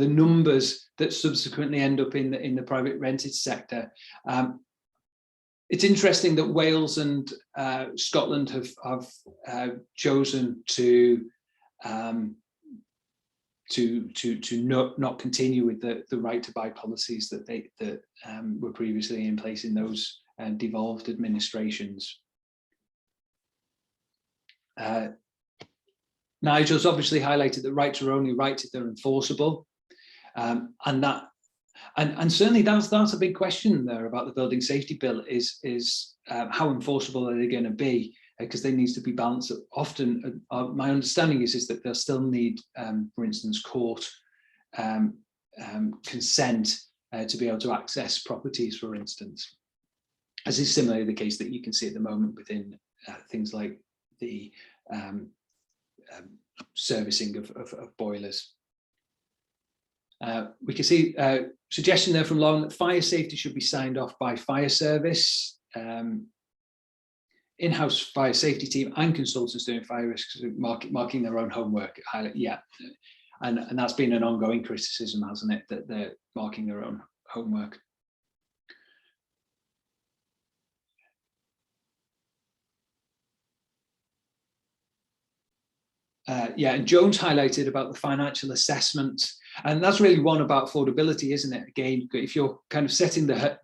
the numbers that subsequently end up in the private rented sector. It's interesting that Wales and Scotland have chosen to not continue with the right to buy policies that were previously in place in those devolved administrations. Nigel's obviously highlighted that rights are only rights if they're enforceable, and certainly that's a big question there about the building safety bill is how enforceable are they going to be, because they need to be balanced. Often, my understanding is that they'll still need, for instance, court consent to be able to access properties, for instance, as is similarly the case that you can see at the moment within things like the servicing of boilers. We can see a suggestion there from Lauren that fire safety should be signed off by fire service, in-house fire safety team and consultants doing fire risks, marking their own homework. Yeah, and that's been an ongoing criticism, hasn't it, that they're marking their own homework. And Jones highlighted about the financial assessment, and that's really one about affordability, isn't it? Again, if you're kind of setting the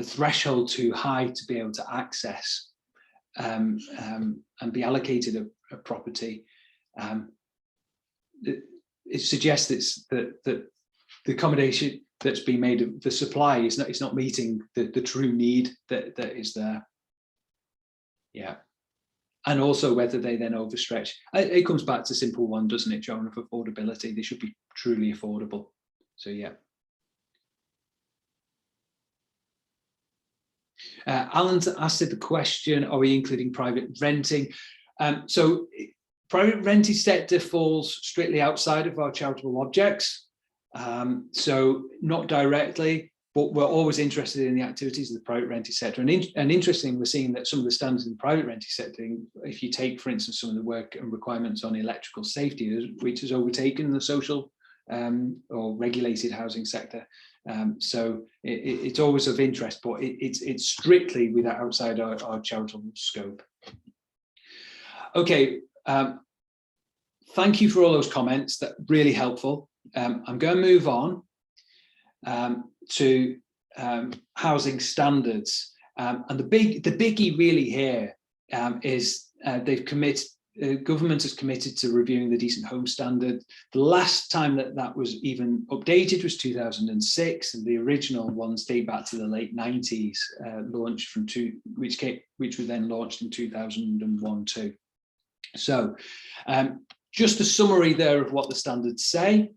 threshold too high to be able to access and be allocated a property, it suggests that the accommodation that's being made of the supply is not meeting the true need that is there. Yeah. And also whether they then overstretch. It comes back to simple one, doesn't it, Joan, of affordability. They should be truly affordable. So, yeah. Alan's asked the question, are we including private renting? So private rented sector falls strictly outside of our charitable objects. So not directly, but we're always interested in the activities of the private rented sector. And interesting, we're seeing that some of the standards in the private rented sector, if you take, for instance, some of the work and requirements on electrical safety, which has overtaken the social or regulated housing sector. So it's always of interest, but it's strictly outside our charitable scope. Okay, thank you for all those comments. That's really helpful. I'm going to move on to housing standards, and the biggie really here is government has committed to reviewing the Decent Home Standard. The last time that was even updated was 2006, and the original ones date back to the late 90s, launched which were then launched in 2001 too. So just a summary there of what the standards say.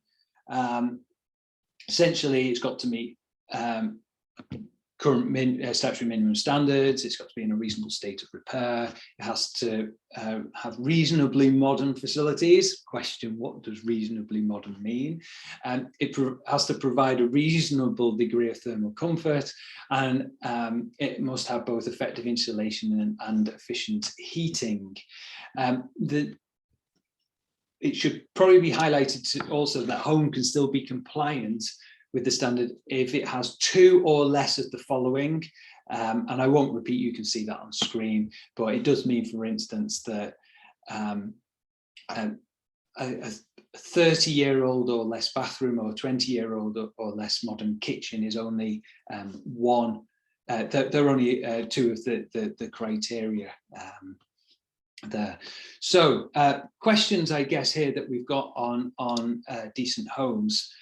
Essentially, it's got to meet current statutory minimum standards. It's got to be in a reasonable state of repair. It has to have reasonably modern facilities. Question, what does reasonably modern mean? It has to provide a reasonable degree of thermal comfort, and it must have both effective insulation and efficient heating. It should probably be highlighted also that home can still be compliant with the standard if it has two or less of the following. And I won't repeat, you can see that on screen, but it does mean, for instance, that a 30-year-old or less bathroom or 20-year-old or less modern kitchen is only one. There are only two of the criteria. there. So questions, I guess, here that we've got on decent homes.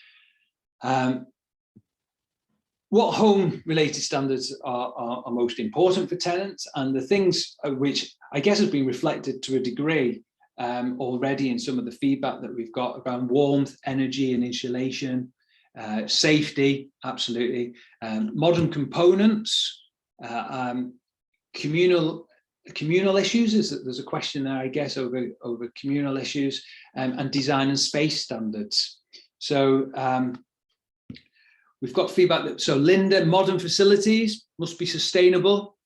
What home related standards are most important for tenants, and the things which I guess has been reflected to a degree already in some of the feedback that we've got around warmth, energy and insulation, safety, absolutely, modern components, communal issues. There's a question there, I guess, over communal issues, and design and space standards. So we've got feedback that, so Linda, modern facilities must be sustainable.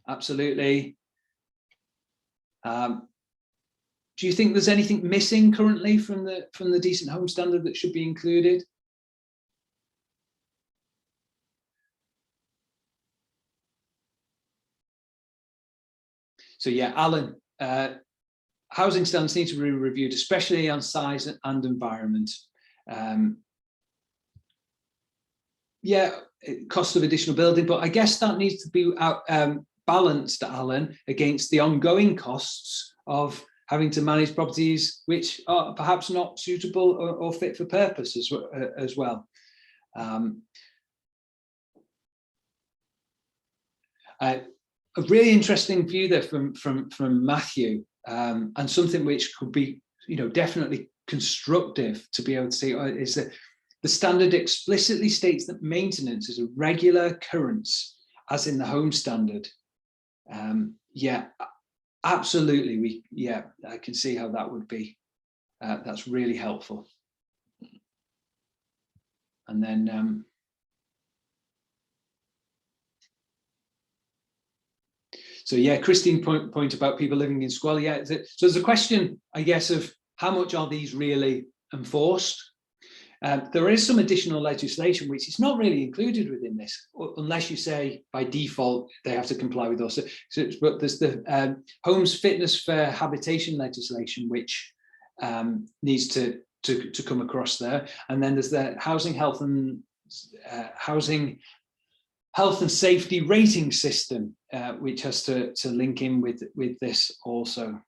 Absolutely. Do you think there's anything missing currently from the decent home standard that should be included? So yeah, Alan, housing standards need to be reviewed, especially on size and environment. Yeah, cost of additional building, but I guess that needs to be balanced, Alan, against the ongoing costs of having to manage properties which are perhaps not suitable or fit for purpose as well. A really interesting view there from Matthew, and something which could be, definitely constructive to be able to see, is that the standard explicitly states that maintenance is a regular occurrence, as in the home standard. Yeah, absolutely. I can see how that would be. That's really helpful. And then so yeah, Christine point about people living in squalor. Yeah, so there's a question, I guess, of how much are these really enforced? There is some additional legislation which is not really included within this, unless you say by default they have to comply with us. But there's the Homes Fitness for Habitation legislation, which needs to come across there, and then there's the housing health and safety rating system, which has to link in with this also.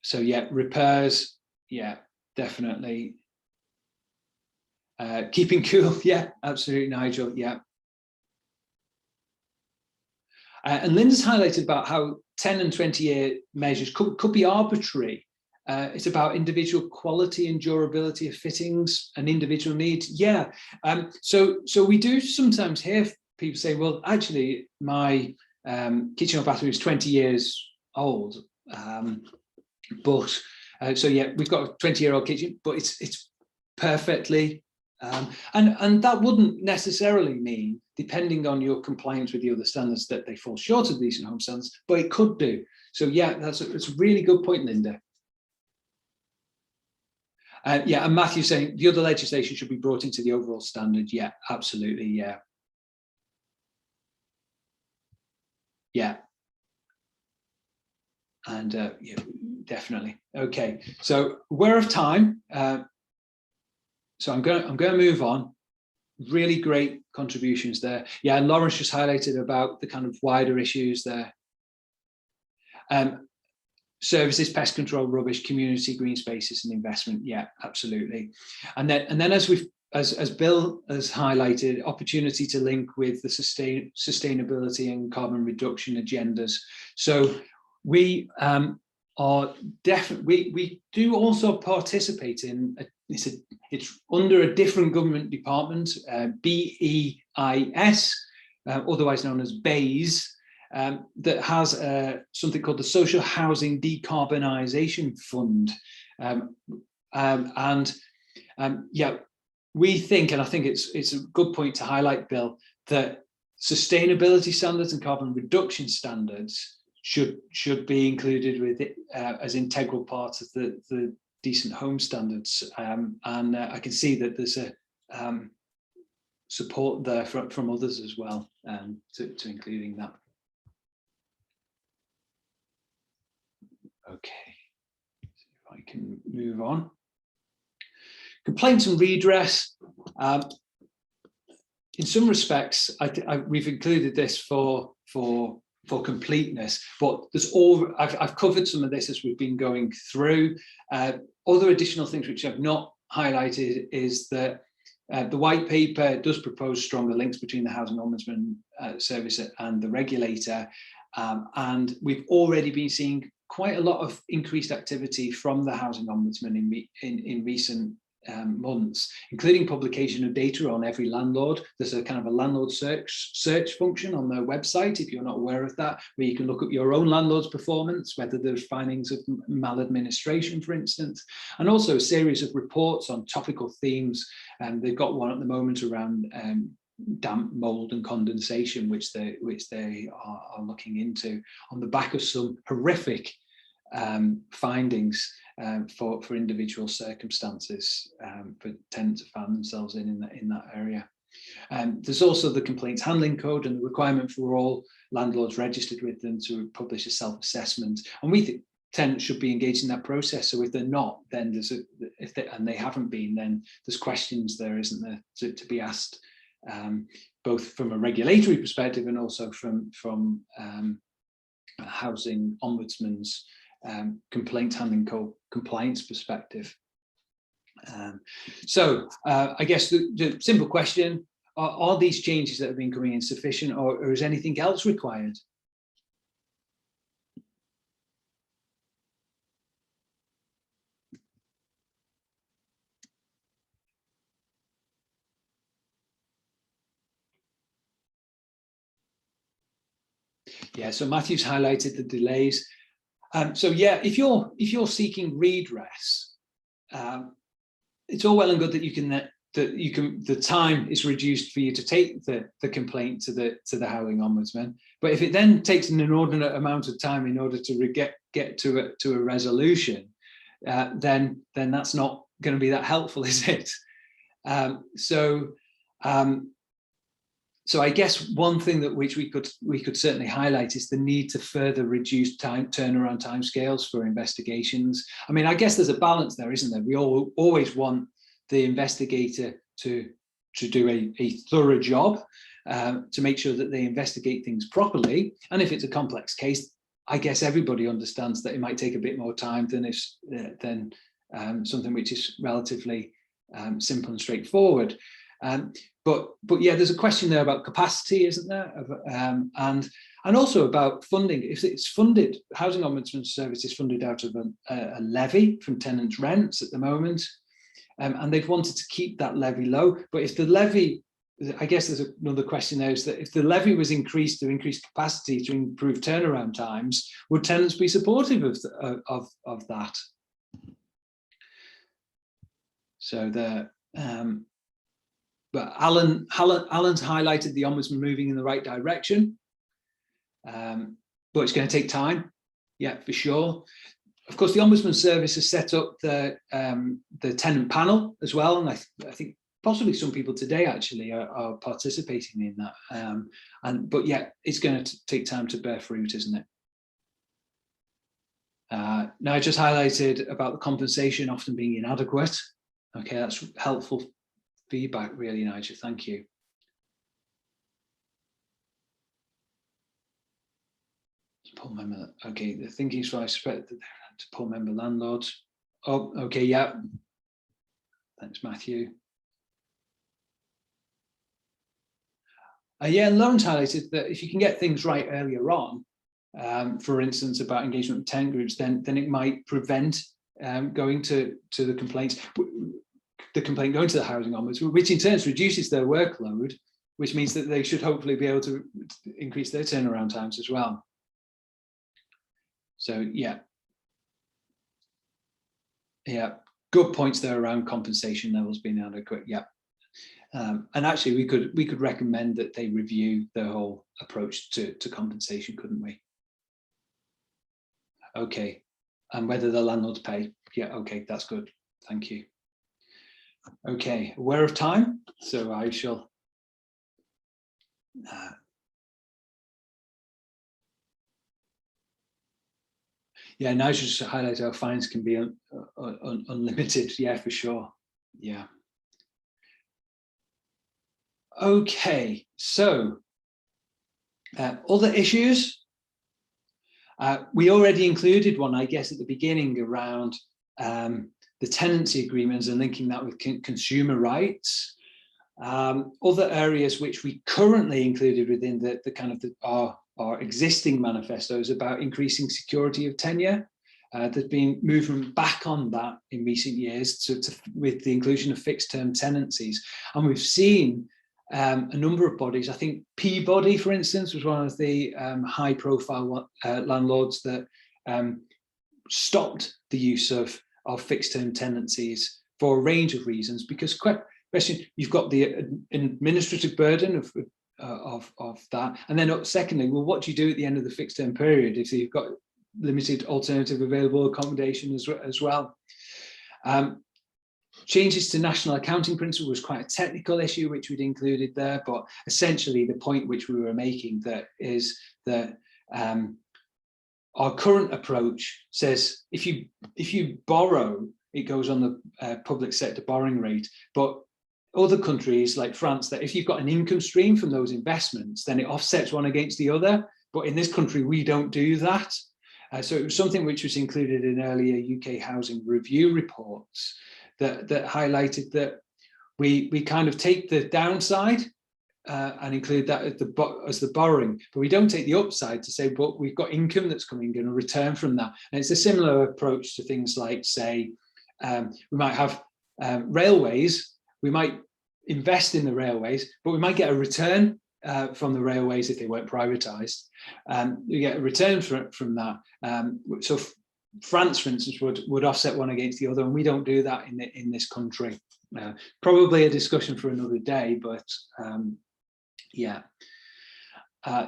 So yeah, repairs, yeah, definitely. Keeping cool, yeah, absolutely, Nigel, yeah. And Linda's highlighted about how 10 and 20-year measures could be arbitrary. It's about individual quality and durability of fittings and individual needs. Yeah, so we do sometimes hear people say, well, actually, my kitchen or bathroom is 20 years old. But so yeah, we've got a 20-year-old kitchen, but it's perfectly, and that wouldn't necessarily mean, depending on your compliance with the other standards, that they fall short of decent home standards, but it could do. So yeah, that's a really good point, Linda. Yeah, and Matthew saying the other legislation should be brought into the overall standard. Yeah, absolutely. Yeah. Yeah. And yeah, definitely. Okay, so we're of time, so I'm going to move on. Really great contributions there. Yeah, and Lawrence just highlighted about the kind of wider issues there. Services, pest control, rubbish, community, green spaces, and investment. Yeah, absolutely. And then as Bill has highlighted, opportunity to link with the sustainability and carbon reduction agendas. So we are definitely, we do also participate in it's under a different government department, BEIS, otherwise known as BEIS, that has something called the Social Housing Decarbonisation Fund, yeah, we think, and I think it's a good point to highlight, Bill, that sustainability standards and carbon reduction standards should be included with it as integral parts of the decent home standards, and I can see that there's a support there from others as well, to including that. Okay, see if I can move on. Complaints and redress. in some respects, we've included this for completeness, but I've covered some of this as we've been going through. Other additional things which I've not highlighted is that the white paper does propose stronger links between the Housing Ombudsman Service and the regulator, and we've already been seeing quite a lot of increased activity from the Housing Ombudsman in recent months, including publication of data on every landlord. There's a kind of a landlord search function on their website, if you're not aware of that, where you can look at your own landlord's performance, whether there's findings of maladministration, for instance, and also a series of reports on topical themes. And they've got one at the moment around damp, mold and condensation, which they are looking into on the back of some horrific findings for individual circumstances for tenants to find themselves in that area. There's also the complaints handling code and the requirement for all landlords registered with them to publish a self-assessment, and we think tenants should be engaged in that process. So if they're not, then and they haven't been, then there's questions there, isn't there, to be asked, both from a regulatory perspective and also from Housing Ombudsman's complaint handling code compliance perspective. So I guess the simple question, are these changes that have been coming in sufficient, or is anything else required? Yeah, so Matthew's highlighted the delays. So yeah, if you're seeking redress, it's all well and good that the time is reduced for you to take the complaint to the Housing Ombudsman. But if it then takes an inordinate amount of time in order to get to a resolution, then that's not going to be that helpful, is it? So I guess one thing which we could certainly highlight is the need to further reduce turnaround timescales for investigations. I mean, I guess there's a balance there, isn't there? We always want the investigator to do a thorough job, to make sure that they investigate things properly. And if it's a complex case, I guess everybody understands that it might take a bit more time than something which is relatively simple and straightforward. But yeah, there's a question there about capacity, isn't there? And also about funding. If it's funded, Housing Ombudsman Service is funded out of a levy from tenants' rents at the moment, and they've wanted to keep that levy low. But if the levy, I guess there's another question there, is that if the levy was increased to increase capacity to improve turnaround times, would tenants be supportive of that? So but Alan's highlighted the Ombudsman moving in the right direction, but it's going to take time. Yeah, for sure. Of course, the Ombudsman Service has set up the tenant panel as well, and I think possibly some people today actually are participating in that. But yeah, it's going to take time to bear fruit, isn't it? Now, I just highlighted about the compensation often being inadequate. Okay, that's helpful feedback, really, Nigel. Thank you. Poll member. Okay, the thinking is, I expect that they're to poll member landlords. Oh, okay, yeah. Thanks, Matthew. Yeah, Lauren's highlighted that if you can get things right earlier on, for instance, about engagement with tenant groups, then it might prevent going to the complaints. The complaint going to the Housing Ombudsman, which in turn reduces their workload, which means that they should hopefully be able to increase their turnaround times as well. So yeah, good points there around compensation levels being adequate. Yeah, and actually we could recommend that they review their whole approach to compensation, couldn't we? Okay, and whether the landlords pay. Yeah, okay, that's good. Thank you. Okay, aware of time, so I shall yeah, now just to highlight how fines can be unlimited. Yeah, for sure. Yeah. Okay, so other issues. We already included one, I guess, at the beginning around the tenancy agreements and linking that with consumer rights. Other areas which we currently included within the kind of our existing manifestos about increasing security of tenure. There's been movement back on that in recent years with the inclusion of fixed term tenancies. And we've seen a number of bodies. I think Peabody, for instance, was one of the high profile landlords that stopped the use of fixed term tenancies for a range of reasons, because you've got the administrative burden of that, and then secondly, well, what do you do at the end of the fixed term period if you've got limited alternative available accommodation as well? Changes to national accounting principle was quite a technical issue which we'd included there, but essentially the point which we were making is that our current approach says if you borrow, it goes on the public sector borrowing rate, but other countries like France, that if you've got an income stream from those investments, then it offsets one against the other. But in this country, we don't do that. So it was something which was included in earlier UK housing review reports that highlighted that we kind of take the downside and include that as the borrowing, but we don't take the upside to say, but we've got income that's coming in a return from that. And it's a similar approach to things like, say, we might have railways. We might invest in the railways, but we might get a return from the railways if they weren't privatized. You get a return from that. So France, for instance, would offset one against the other, and we don't do that in this country. Probably a discussion for another day, but yeah.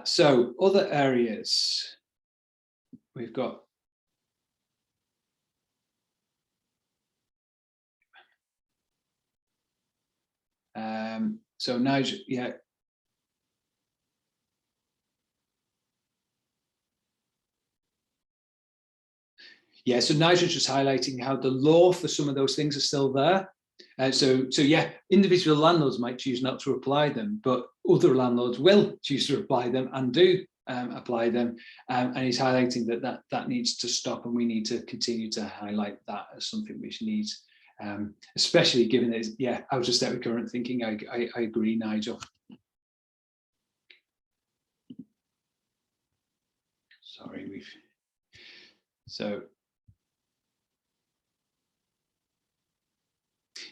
So other areas we've got. So Nigel, yeah. Yeah, so Nigel's just highlighting how the law for some of those things are still there. So yeah, individual landlords might choose not to apply them, but other landlords will choose to apply them and do apply them. And he's highlighting that needs to stop, and we need to continue to highlight that as something which needs, especially given that, yeah, out of step with current thinking. I agree, Nigel. Sorry,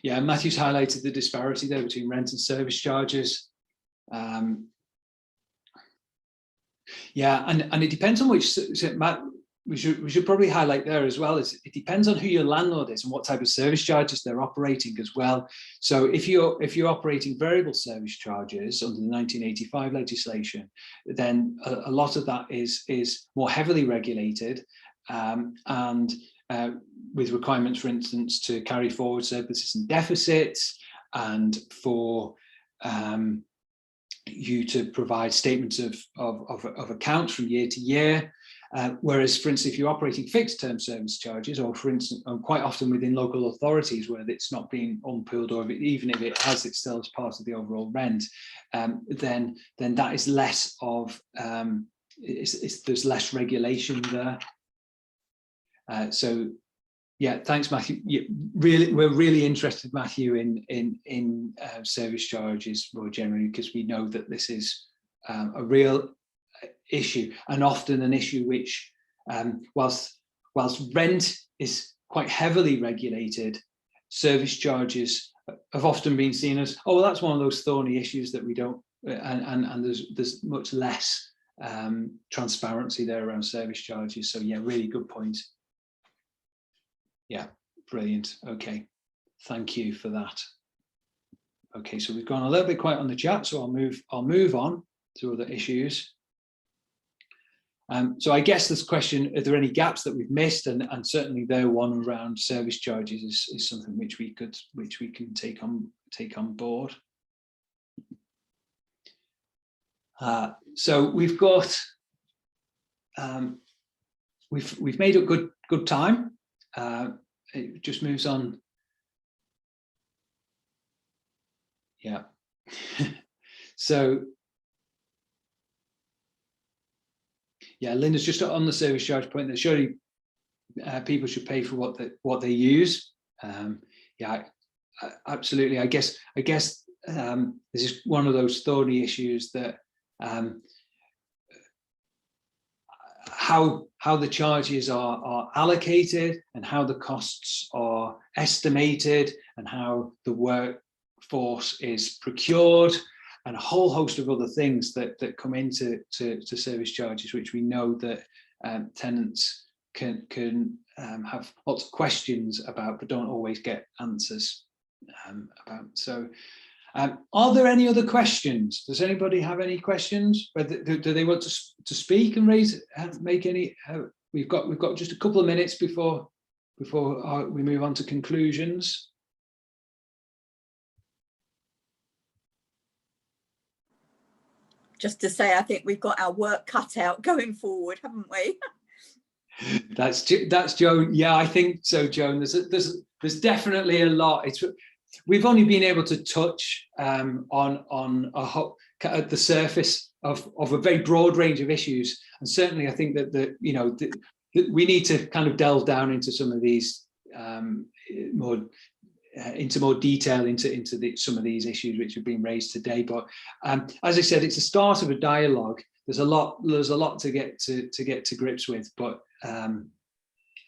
yeah, Matthew's highlighted the disparity there between rent and service charges. Yeah, and it depends on which, so Matt, we should probably highlight there as well, is it depends on who your landlord is and what type of service charges they're operating as well. So if you're operating variable service charges under the 1985 legislation, then a lot of that is more heavily regulated, and with requirements, for instance, to carry forward surpluses and deficits, and for you to provide statements of accounts from year to year. Whereas, for instance, if you're operating fixed term service charges, or for instance, quite often within local authorities where it's not being unpooled, or even if it has, it still as part of the overall rent, then that is less of, there's less regulation there. So yeah, thanks, Matthew. We're really interested, Matthew, in service charges more generally, because we know that this is a real issue, and often an issue which, whilst rent is quite heavily regulated, service charges have often been seen as, oh, well, that's one of those thorny issues that we don't, and there's much less transparency there around service charges. So yeah, really good point. Yeah, brilliant. Okay, thank you for that. Okay, so we've gone a little bit quiet on the chat, so I'll move on to other issues. So I guess this question, are there any gaps that we've missed? And certainly there one around service charges is something which we can take on board. So we've got we've made a good time. It just moves on. Yeah. So yeah, Linda's just on the service charge point that surely people should pay for what they use. Yeah, absolutely. I guess this is one of those thorny issues that how the charges are allocated and how the costs are estimated and how the workforce is procured and a whole host of other things that come into service charges, which we know that tenants can have lots of questions about but don't always get answers about. So are there any other questions? Does anybody have any questions? Do they want to speak and make any? We've got just a couple of minutes before we move on to conclusions. Just to say, I think we've got our work cut out going forward, haven't we? That's Joan. Yeah, I think so, Joan. There's definitely a lot. We've only been able to touch on at the surface of a very broad range of issues, and certainly I think that we need to kind of delve down into some of these more detail into some of these issues which have been raised today. But as I said, it's the start of a dialogue. There's a lot to get to grips with, but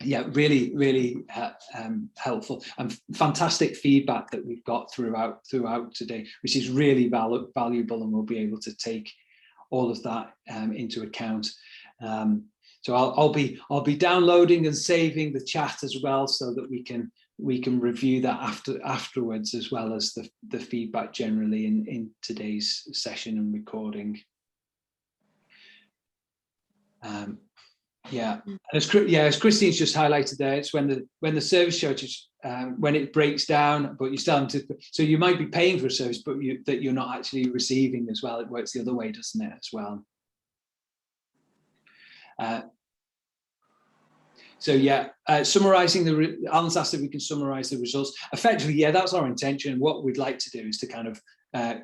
yeah, really helpful and fantastic feedback that we've got throughout today, which is really valuable, and we'll be able to take all of that into account. So I'll be downloading and saving the chat as well, so that we can review that afterwards, as well as the feedback generally in today's session and recording. Yeah, as Christine's just highlighted there, it's when the service charge is when it breaks down, but you still have to. So you might be paying for a service, but that you're not actually receiving as well. It works the other way, doesn't it, as well? So yeah, summarising Alan's asked if we can summarise the results. Effectively, yeah, that's our intention. What we'd like to do is to kind of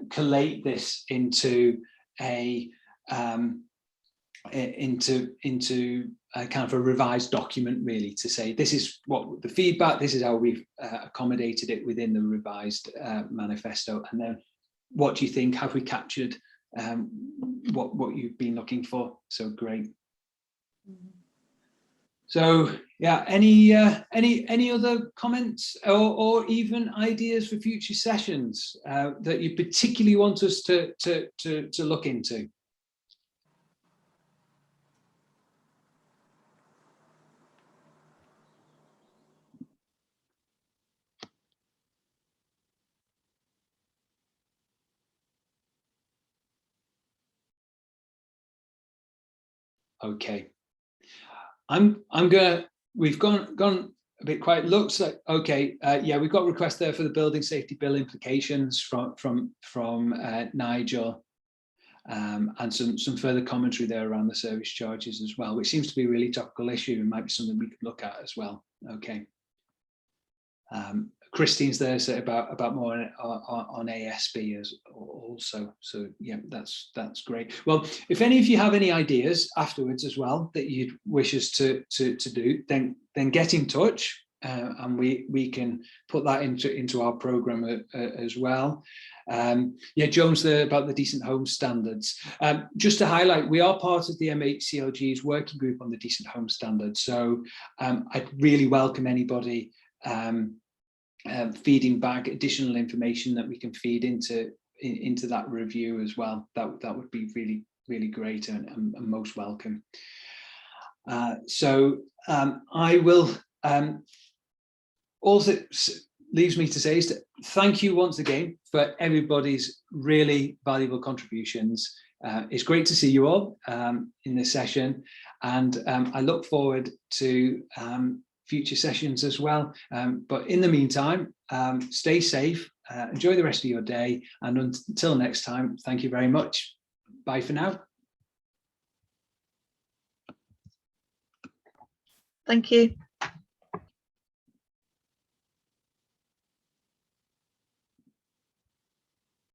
collate this into a kind of a revised document, really, to say this is what the feedback, this is how we've accommodated it within the revised manifesto, and then what do you think, have we captured what you've been looking for? So great. So yeah, any other comments or even ideas for future sessions that you particularly want us to look into? Okay, we've gone a bit quiet. Looks like okay. Yeah, we've got requests there for the building safety bill implications from Nigel, and some further commentary there around the service charges as well, which seems to be a really topical issue and might be something we could look at as well. Okay. Christine's there, so about more on ASB as also. So yeah, that's great. Well, if any of you have any ideas afterwards as well that you'd wish us to do, then get in touch, and we can put that into our program as well. Yeah, Joan's there about the decent home standards. Just to highlight, we are part of the MHCLG's working group on the decent home standards. So I'd really welcome anybody feeding back additional information that we can feed into that review as well. That would be really great and most welcome. So I will also leaves me to say is to thank you once again for everybody's really valuable contributions. It's great to see you all in this session, and I look forward to future sessions as well. But in the meantime, stay safe, enjoy the rest of your day, and until next time, thank you very much. Bye for now. Thank you.